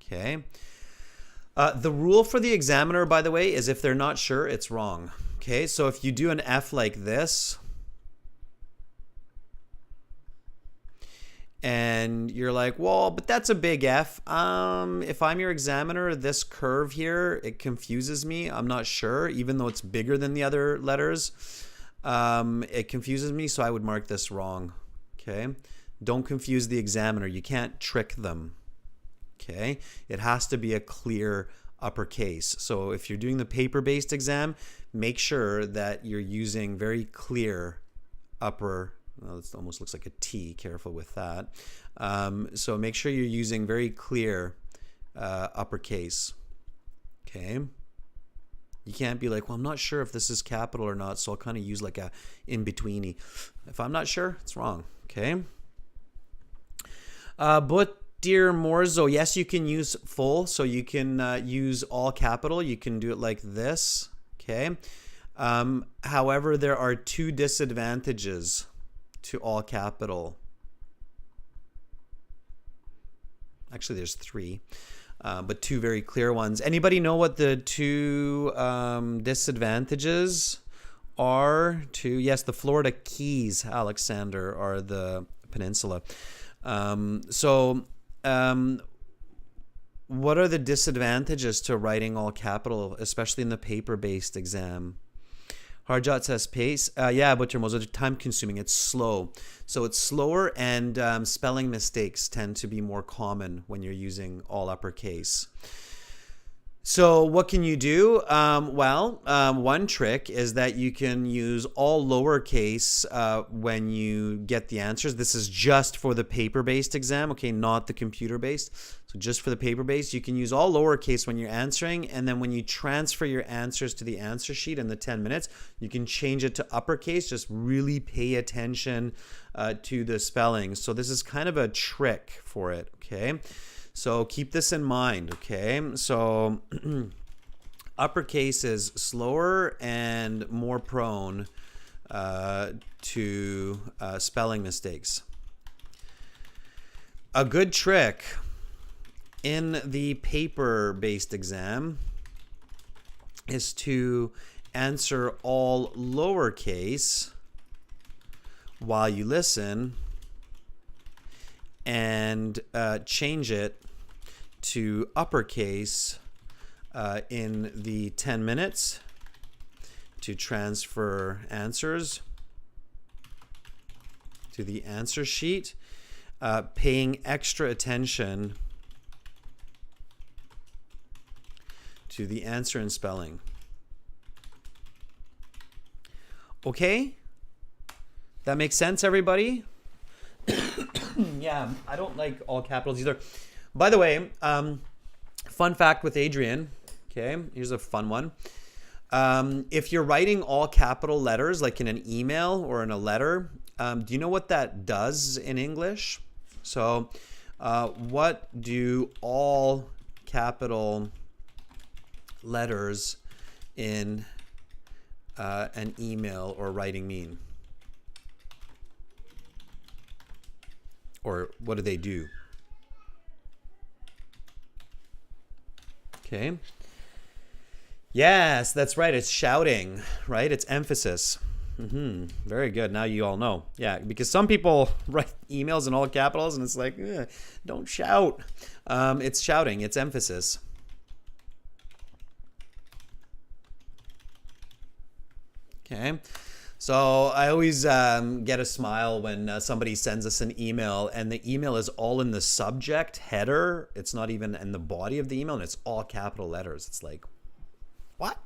Speaker 1: Okay. The rule for the examiner, by the way, is if they're not sure, it's wrong. Okay, so if you do an F like this, and you're like, well, but that's a big F. If I'm your examiner, this curve here, it confuses me. I'm not sure, even though it's bigger than the other letters. It confuses me, so I would mark this wrong. Okay, don't confuse the examiner. You can't trick them. Okay, it has to be a clear uppercase. So if you're doing the paper-based exam, make sure that you're using very clear upper. Well, it almost looks like a T. Careful with that. So make sure you're using very clear uppercase. Okay. You can't be like, well, I'm not sure if this is capital or not, so I'll kind of use like a in-betweeny. If I'm not sure, it's wrong. Okay. But dear Morzo, yes, you can use full, so you can use all capital. You can do it like this. Okay. However, there are two disadvantages to all capital. Actually, there's three, but two very clear ones. Anybody know what the two disadvantages are to, yes, the Florida Keys, Alexander, are the peninsula. What are the disadvantages to writing all capital, especially in the paper-based exam? Harjot says pace. Yeah, but your most time consuming. It's slow. So it's slower, and spelling mistakes tend to be more common when you're using all uppercase. So what can you do? One trick is that you can use all lowercase when you get the answers. This is just for the paper-based exam, okay, not the computer-based. So just for the paper-based, you can use all lowercase when you're answering, and then when you transfer your answers to the answer sheet in the 10 minutes, you can change it to uppercase. Just really pay attention to the spelling. So this is kind of a trick for it, okay? So keep this in mind, okay? So uppercase is slower and more prone to spelling mistakes. A good trick in the paper-based exam is to answer all lowercase while you listen and change it to uppercase in the 10 minutes to transfer answers to the answer sheet, paying extra attention to the answer and spelling. Okay? That makes sense, everybody? Yeah, I don't like all capitals either. By the way, fun fact with Adrian. Okay, here's a fun one. If you're writing all capital letters, like in an email or in a letter, do you know what that does in English? So, what do all capital letters in an email or writing mean? Or what do they do? Okay. Yes, that's right. It's shouting, right? It's emphasis. Very good. Now you all know. Yeah, because some people write emails in all capitals and it's like, don't shout. It's shouting. It's emphasis. Okay. So I always get a smile when somebody sends us an email and the email is all in the subject header. It's not even in the body of the email and it's all capital letters. It's like, what?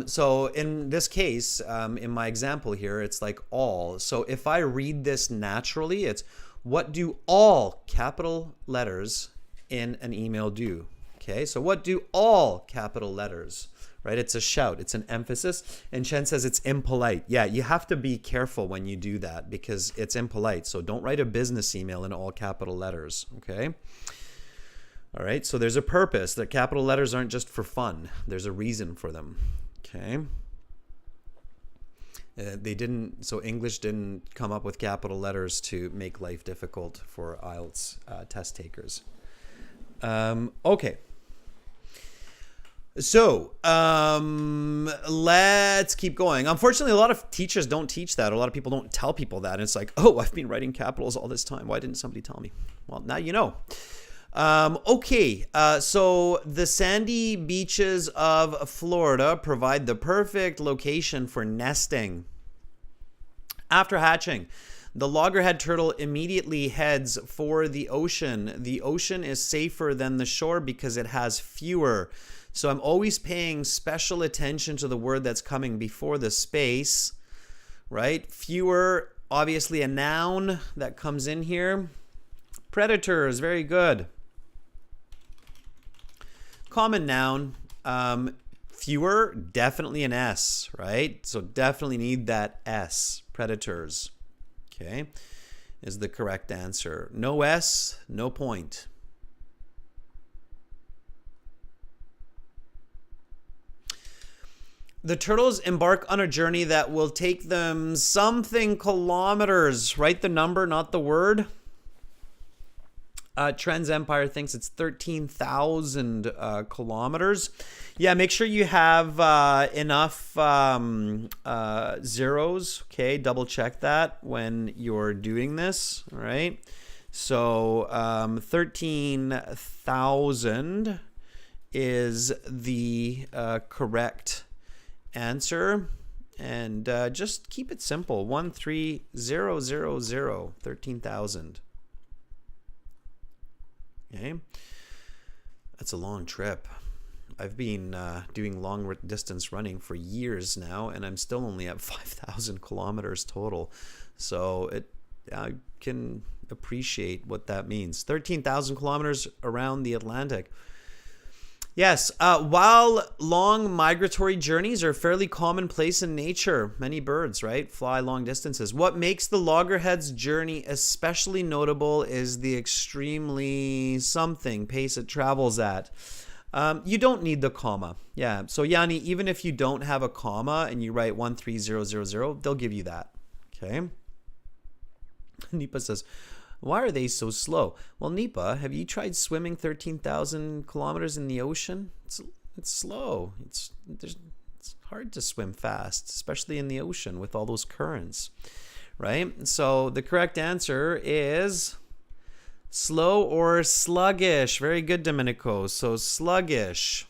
Speaker 1: So in this case, in my example here, it's like all. So if I read this naturally, it's what do all capital letters in an email do? Okay, so what do all capital letters? Right? It's a shout. It's an emphasis. And Chen says it's impolite. Yeah, you have to be careful when you do that because it's impolite. So don't write a business email in all capital letters. Okay? All right. So there's a purpose. The capital letters aren't just for fun. There's a reason for them. Okay? So English didn't come up with capital letters to make life difficult for IELTS test takers. Okay. So, let's keep going. Unfortunately, a lot of teachers don't teach that. A lot of people don't tell people that. And it's like, oh, I've been writing capitals all this time. Why didn't somebody tell me? Well, now you know. Okay, so the sandy beaches of Florida provide the perfect location for nesting. After hatching, the loggerhead turtle immediately heads for the ocean. The ocean is safer than the shore because it has fewer. So I'm always paying special attention to the word that's coming before the space, right? Fewer, obviously a noun that comes in here. Predators, very good. Common noun. Fewer, definitely an S, right? So definitely need that S. Predators, okay, is the correct answer. No S, no point. The turtles embark on a journey that will take them something kilometers. Write the number, not the word. Trends Empire thinks it's 13,000 kilometers. Yeah, make sure you have enough zeros. Okay, double check that when you're doing this. All right. So 13,000 is the correct answer. And just keep it simple. 13,000, 13,000. Okay, that's a long trip. I've been doing long distance running for years now, and I'm still only at 5,000 kilometers total. So I can appreciate what that means. 13,000 kilometers around the Atlantic. Yes, while long migratory journeys are fairly commonplace in nature, many birds, right, fly long distances. What makes the loggerhead's journey especially notable is the extremely something pace it travels at. You don't need the comma. Yeah, so Yanni, even if you don't have a comma and you write 13000, they'll give you that. Okay. Nipa says, why are they so slow? Well, Nipa, have you tried swimming 13,000 kilometers in the ocean? It's slow. It's hard to swim fast, especially in the ocean with all those currents, right? So the correct answer is slow or sluggish. Very good, Domenico. So sluggish.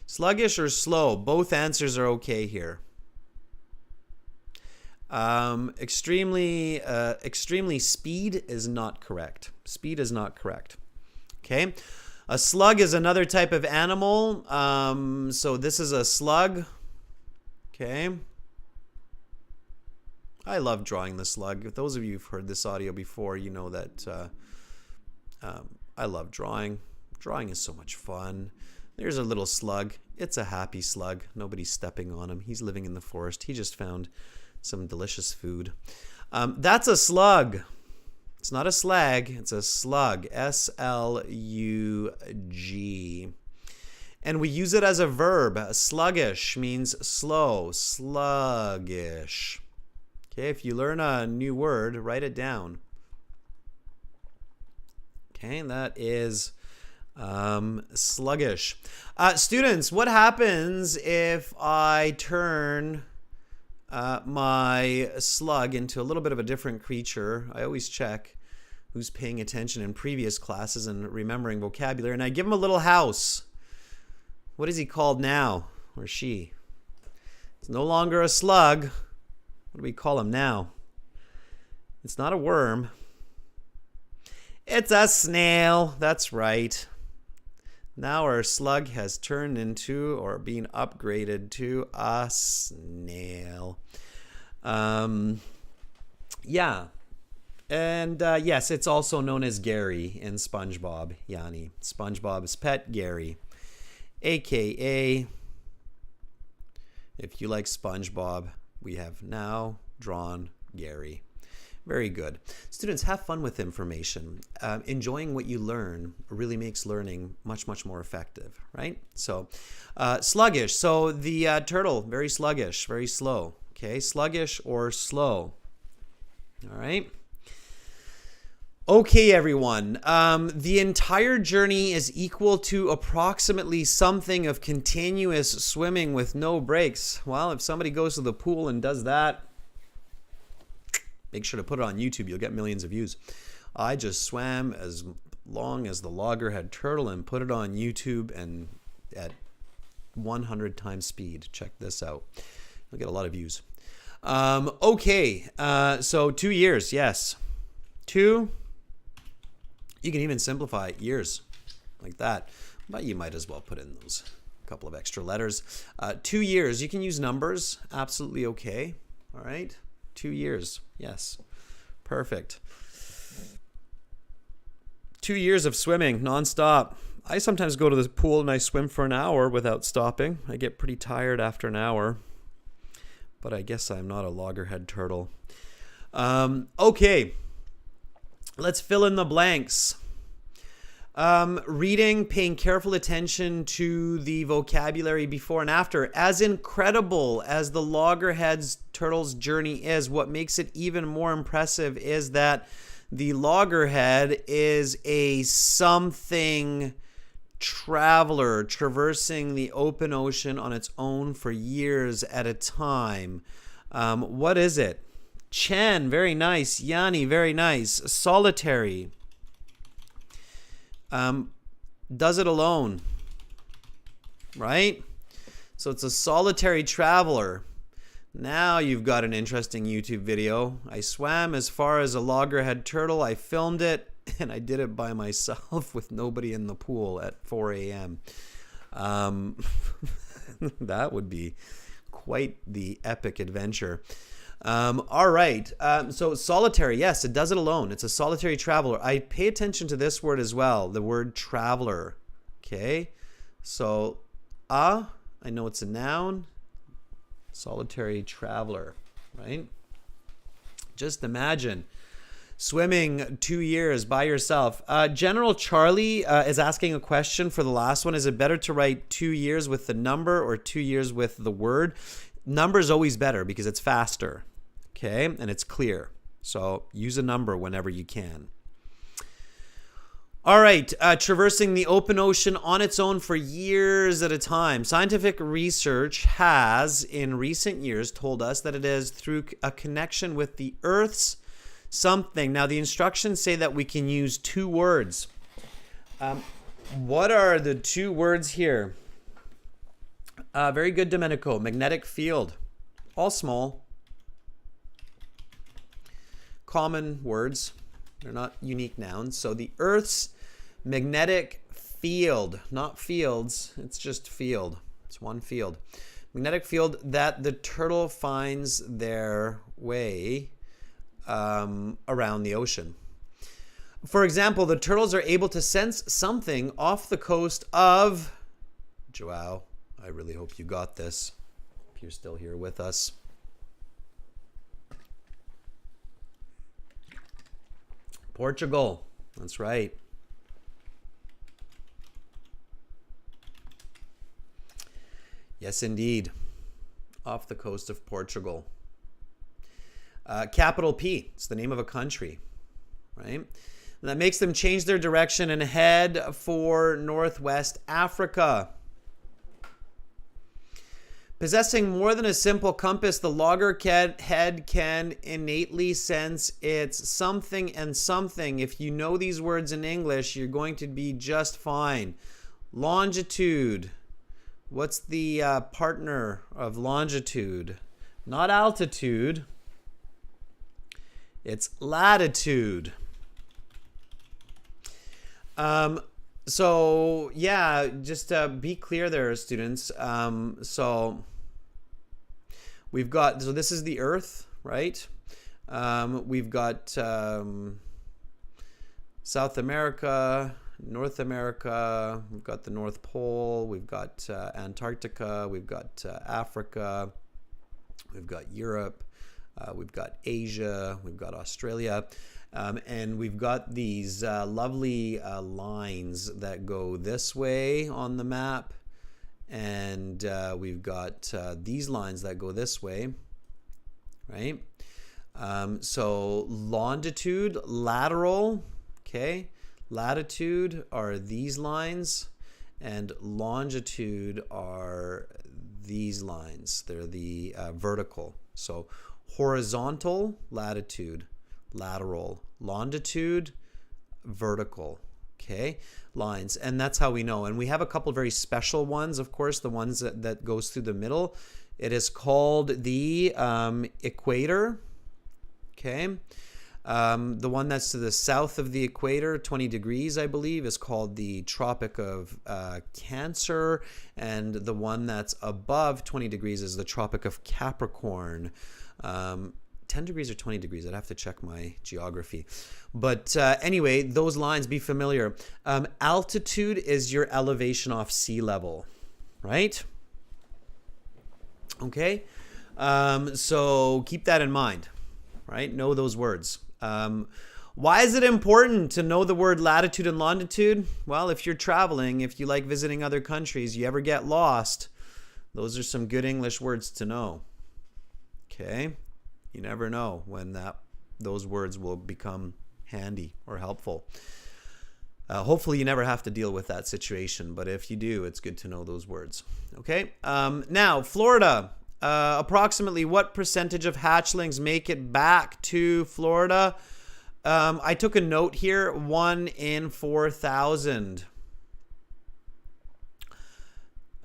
Speaker 1: Sluggish or slow, both answers are okay here. Extremely speed is not correct. Speed is not correct. Okay. A slug is another type of animal. So this is a slug. Okay. I love drawing the slug. If those of you who've heard this audio before, you know that I love drawing. Drawing is so much fun. There's a little slug. It's a happy slug. Nobody's stepping on him. He's living in the forest. He just found some delicious food. That's a slug. It's not a slag. It's a slug. S-L-U-G. And we use it as a verb. Sluggish means slow. Sluggish. Okay, if you learn a new word, write it down. Okay, that is sluggish. Students, what happens if I turn my slug into a little bit of a different creature? I always check who's paying attention in previous classes and remembering vocabulary. And I give him a little house. What is he called now? Or she? It's no longer a slug. What do we call him now? It's not a worm. It's a snail. That's right. Now our slug has turned into or been upgraded to a snail. Yeah. And yes, it's also known as Gary in SpongeBob, Yanni. SpongeBob's pet, Gary. AKA, if you like SpongeBob, we have now drawn Gary. Very good. Students, have fun with information. Enjoying what you learn really makes learning much, much more effective, right? So, sluggish. So the turtle, very sluggish, very slow. Okay, sluggish or slow. All right. Okay, everyone. The entire journey is equal to approximately something of continuous swimming with no breaks. Well, if somebody goes to the pool and does that, make sure to put it on YouTube. You'll get millions of views. I just swam as long as the loggerhead turtle and put it on YouTube and at 100 times speed. Check this out. You'll get a lot of views. Okay, so 2 years, yes. 2. You can even simplify it, years, like that. But you might as well put in those couple of extra letters. 2 years, you can use numbers, absolutely okay. All right, 2 years, yes, perfect. 2 years of swimming nonstop. I sometimes go to the pool and I swim for an hour without stopping. I get pretty tired after an hour, but I guess I'm not a loggerhead turtle. Okay. Let's fill in the blanks. Reading, paying careful attention to the vocabulary before and after. As incredible as the loggerhead's turtle's journey is, what makes it even more impressive is that the loggerhead is a something traveler traversing the open ocean on its own for years at a time. What is it? Chen, very nice. Yanni, very nice. Solitary. Does it alone. Right? So it's a solitary traveler. Now you've got an interesting YouTube video. I swam as far as a loggerhead turtle. I filmed it, and I did it by myself with nobody in the pool at 4 a.m. That would be quite the epic adventure. All right. So solitary, yes, it does it alone. It's a solitary traveler. I pay attention to this word as well, the word traveler. Okay. So, I know it's a noun. Solitary traveler, right? Just imagine swimming 2 years by yourself. General Charlie is asking a question for the last one. Is it better to write 2 years with the number or 2 years with the word? Number is always better because it's faster. Okay, and it's clear. So use a number whenever you can. All right, traversing the open ocean on its own for years at a time. Scientific research has, in recent years, told us that it is through a connection with the Earth's something. Now, the instructions say that we can use 2 words. What are the 2 words here? Very good, Domenico. Magnetic field. All small. Common words. They're not unique nouns. So the Earth's magnetic field, not fields, it's just field. It's one field. Magnetic field that the turtle finds their way around the ocean. For example, the turtles are able to sense something off the coast of Joao. I really hope you got this, if you're still here with us. Portugal. That's right. Yes, indeed. Off the coast of Portugal. Capital P. It's the name of a country, right? And that makes them change their direction and head for Northwest Africa. Possessing more than a simple compass, the loggerhead can innately sense its something and something. If you know these words in English, you're going to be just fine. Longitude. What's the partner of longitude? Not altitude. It's latitude. So yeah, just be clear there, students. So we've got, so this is the Earth, right? We've got South America, North America, we've got the North Pole, we've got Antarctica, we've got Africa, we've got Europe, we've got Asia, we've got Australia. And we've got these lovely lines that go this way on the map. And we've got these lines that go this way, right? So longitude, lateral, okay? Latitude are these lines, and longitude are these lines. They're the vertical. So horizontal, latitude, lateral, longitude, vertical, okay, lines. And that's how we know. And we have a couple very special ones, of course, the ones that goes through the middle. It is called the equator, okay. The one that's to the south of the equator, 20 degrees, I believe, is called the Tropic of Cancer. And the one that's above 20 degrees is the Tropic of Capricorn. 10 degrees or 20 degrees. I'd have to check my geography. But anyway, those lines, be familiar. Altitude is your elevation off sea level, right? Okay. So keep that in mind, right? Know those words. Why is it important to know the word latitude and longitude? Well, if you're traveling, if you like visiting other countries, you ever get lost, those are some good English words to know. Okay? You never know when those words will become handy or helpful. Hopefully you never have to deal with that situation, but if you do, it's good to know those words. Okay? Now, Florida. Approximately what percentage of hatchlings make it back to Florida? I took a note here, 1 in 4,000.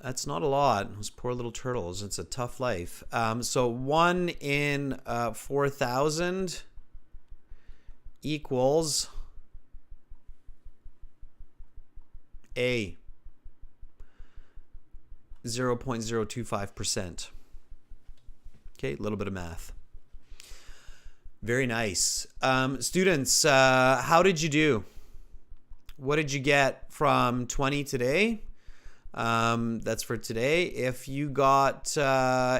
Speaker 1: That's not a lot. Those poor little turtles. It's a tough life. So 1 in 4,000 equals A, 0.025%. Okay, a little bit of math. Very nice. Students, how did you do? What did you get from 20 today? That's for today. If you got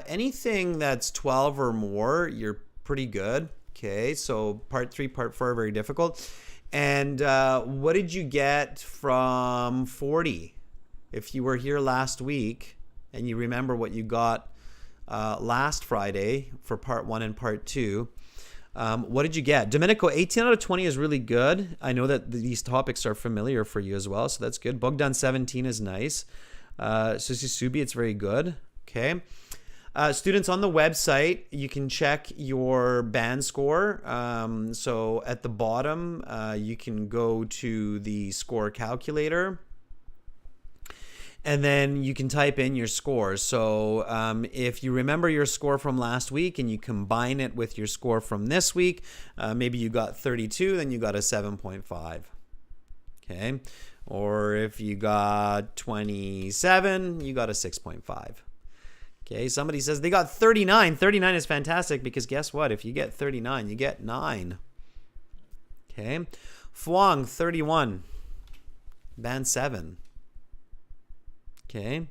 Speaker 1: anything that's 12 or more, you're pretty good. Okay, so part 3, part 4 are very difficult. And what did you get from 40? If you were here last week and you remember what you got last Friday for part 1 and part 2. What did you get? Domenico, 18 out of 20 is really good. I know that these topics are familiar for you as well, so that's good. Bogdan, 17 is nice. Susisubi, it's very good. Okay. Students, on the website, you can check your band score. So at the bottom, you can go to the score calculator. And then you can type in your scores. So if you remember your score from last week and you combine it with your score from this week, maybe you got 32, then you got a 7.5. Okay. Or if you got 27, you got a 6.5. Okay. Somebody says they got 39. 39 is fantastic because guess what? If you get 39, you get 9. Okay. Fuang, 31. Band 7. Okay.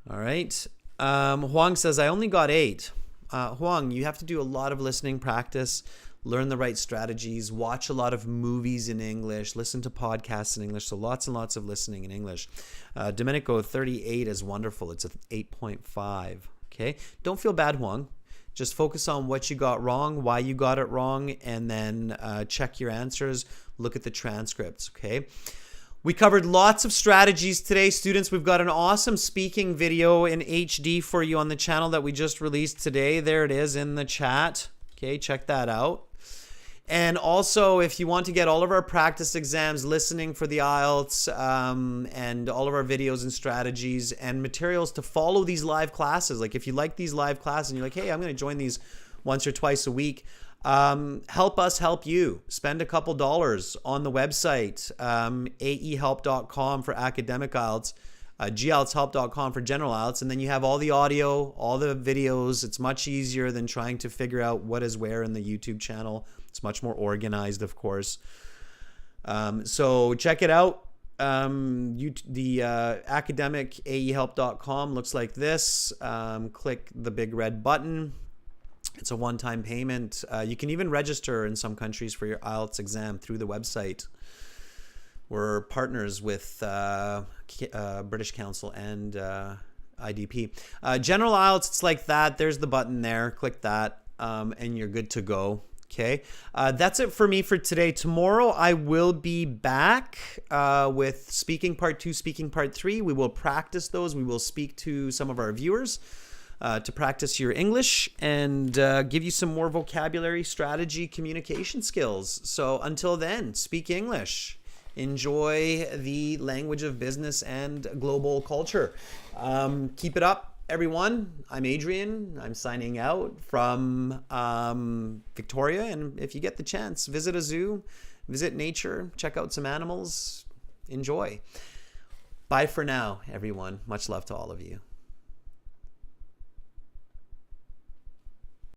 Speaker 1: All right. Huang says, I only got 8. Huang, you have to do a lot of listening practice, learn the right strategies, watch a lot of movies in English, listen to podcasts in English. So lots and lots of listening in English. Domenico, 38 is wonderful. It's an 8.5. Okay. Don't feel bad, Huang. Just focus on what you got wrong, why you got it wrong, and then check your answers. Look at the transcripts. Okay. We covered lots of strategies today, students. We've got an awesome speaking video in HD for you on the channel that we just released today. There it is in the chat. Okay, check that out. And also, if you want to get all of our practice exams, listening for the IELTS, and all of our videos and strategies and materials to follow these live classes, like if you like these live classes and you're like, hey, I'm going to join these once or twice a week, help us help you. Spend a couple dollars on the website, aehelp.com for academic IELTS, gieltshelp.com for general IELTS, and then you have all the audio, all the videos. It's much easier than trying to figure out what is where in the YouTube channel. It's much more organized, of course. So check it out. The academic aehelp.com looks like this. Click the big red button. It's a one-time payment. You can even register in some countries for your IELTS exam through the website. We're partners with British Council and IDP. General IELTS, it's like that. There's the button there. Click that. and you're good to go. Okay, that's it for me for today. Tomorrow I will be back with speaking part 2, speaking part 3. We will practice those. We will speak to some of our viewers to practice your English and give you some more vocabulary, strategy, communication skills. So until then, speak English. Enjoy the language of business and global culture. Keep it up, everyone. I'm Adrian. I'm signing out from Victoria. And if you get the chance, visit a zoo, visit nature, check out some animals. Enjoy. Bye for now, everyone. Much love to all of you.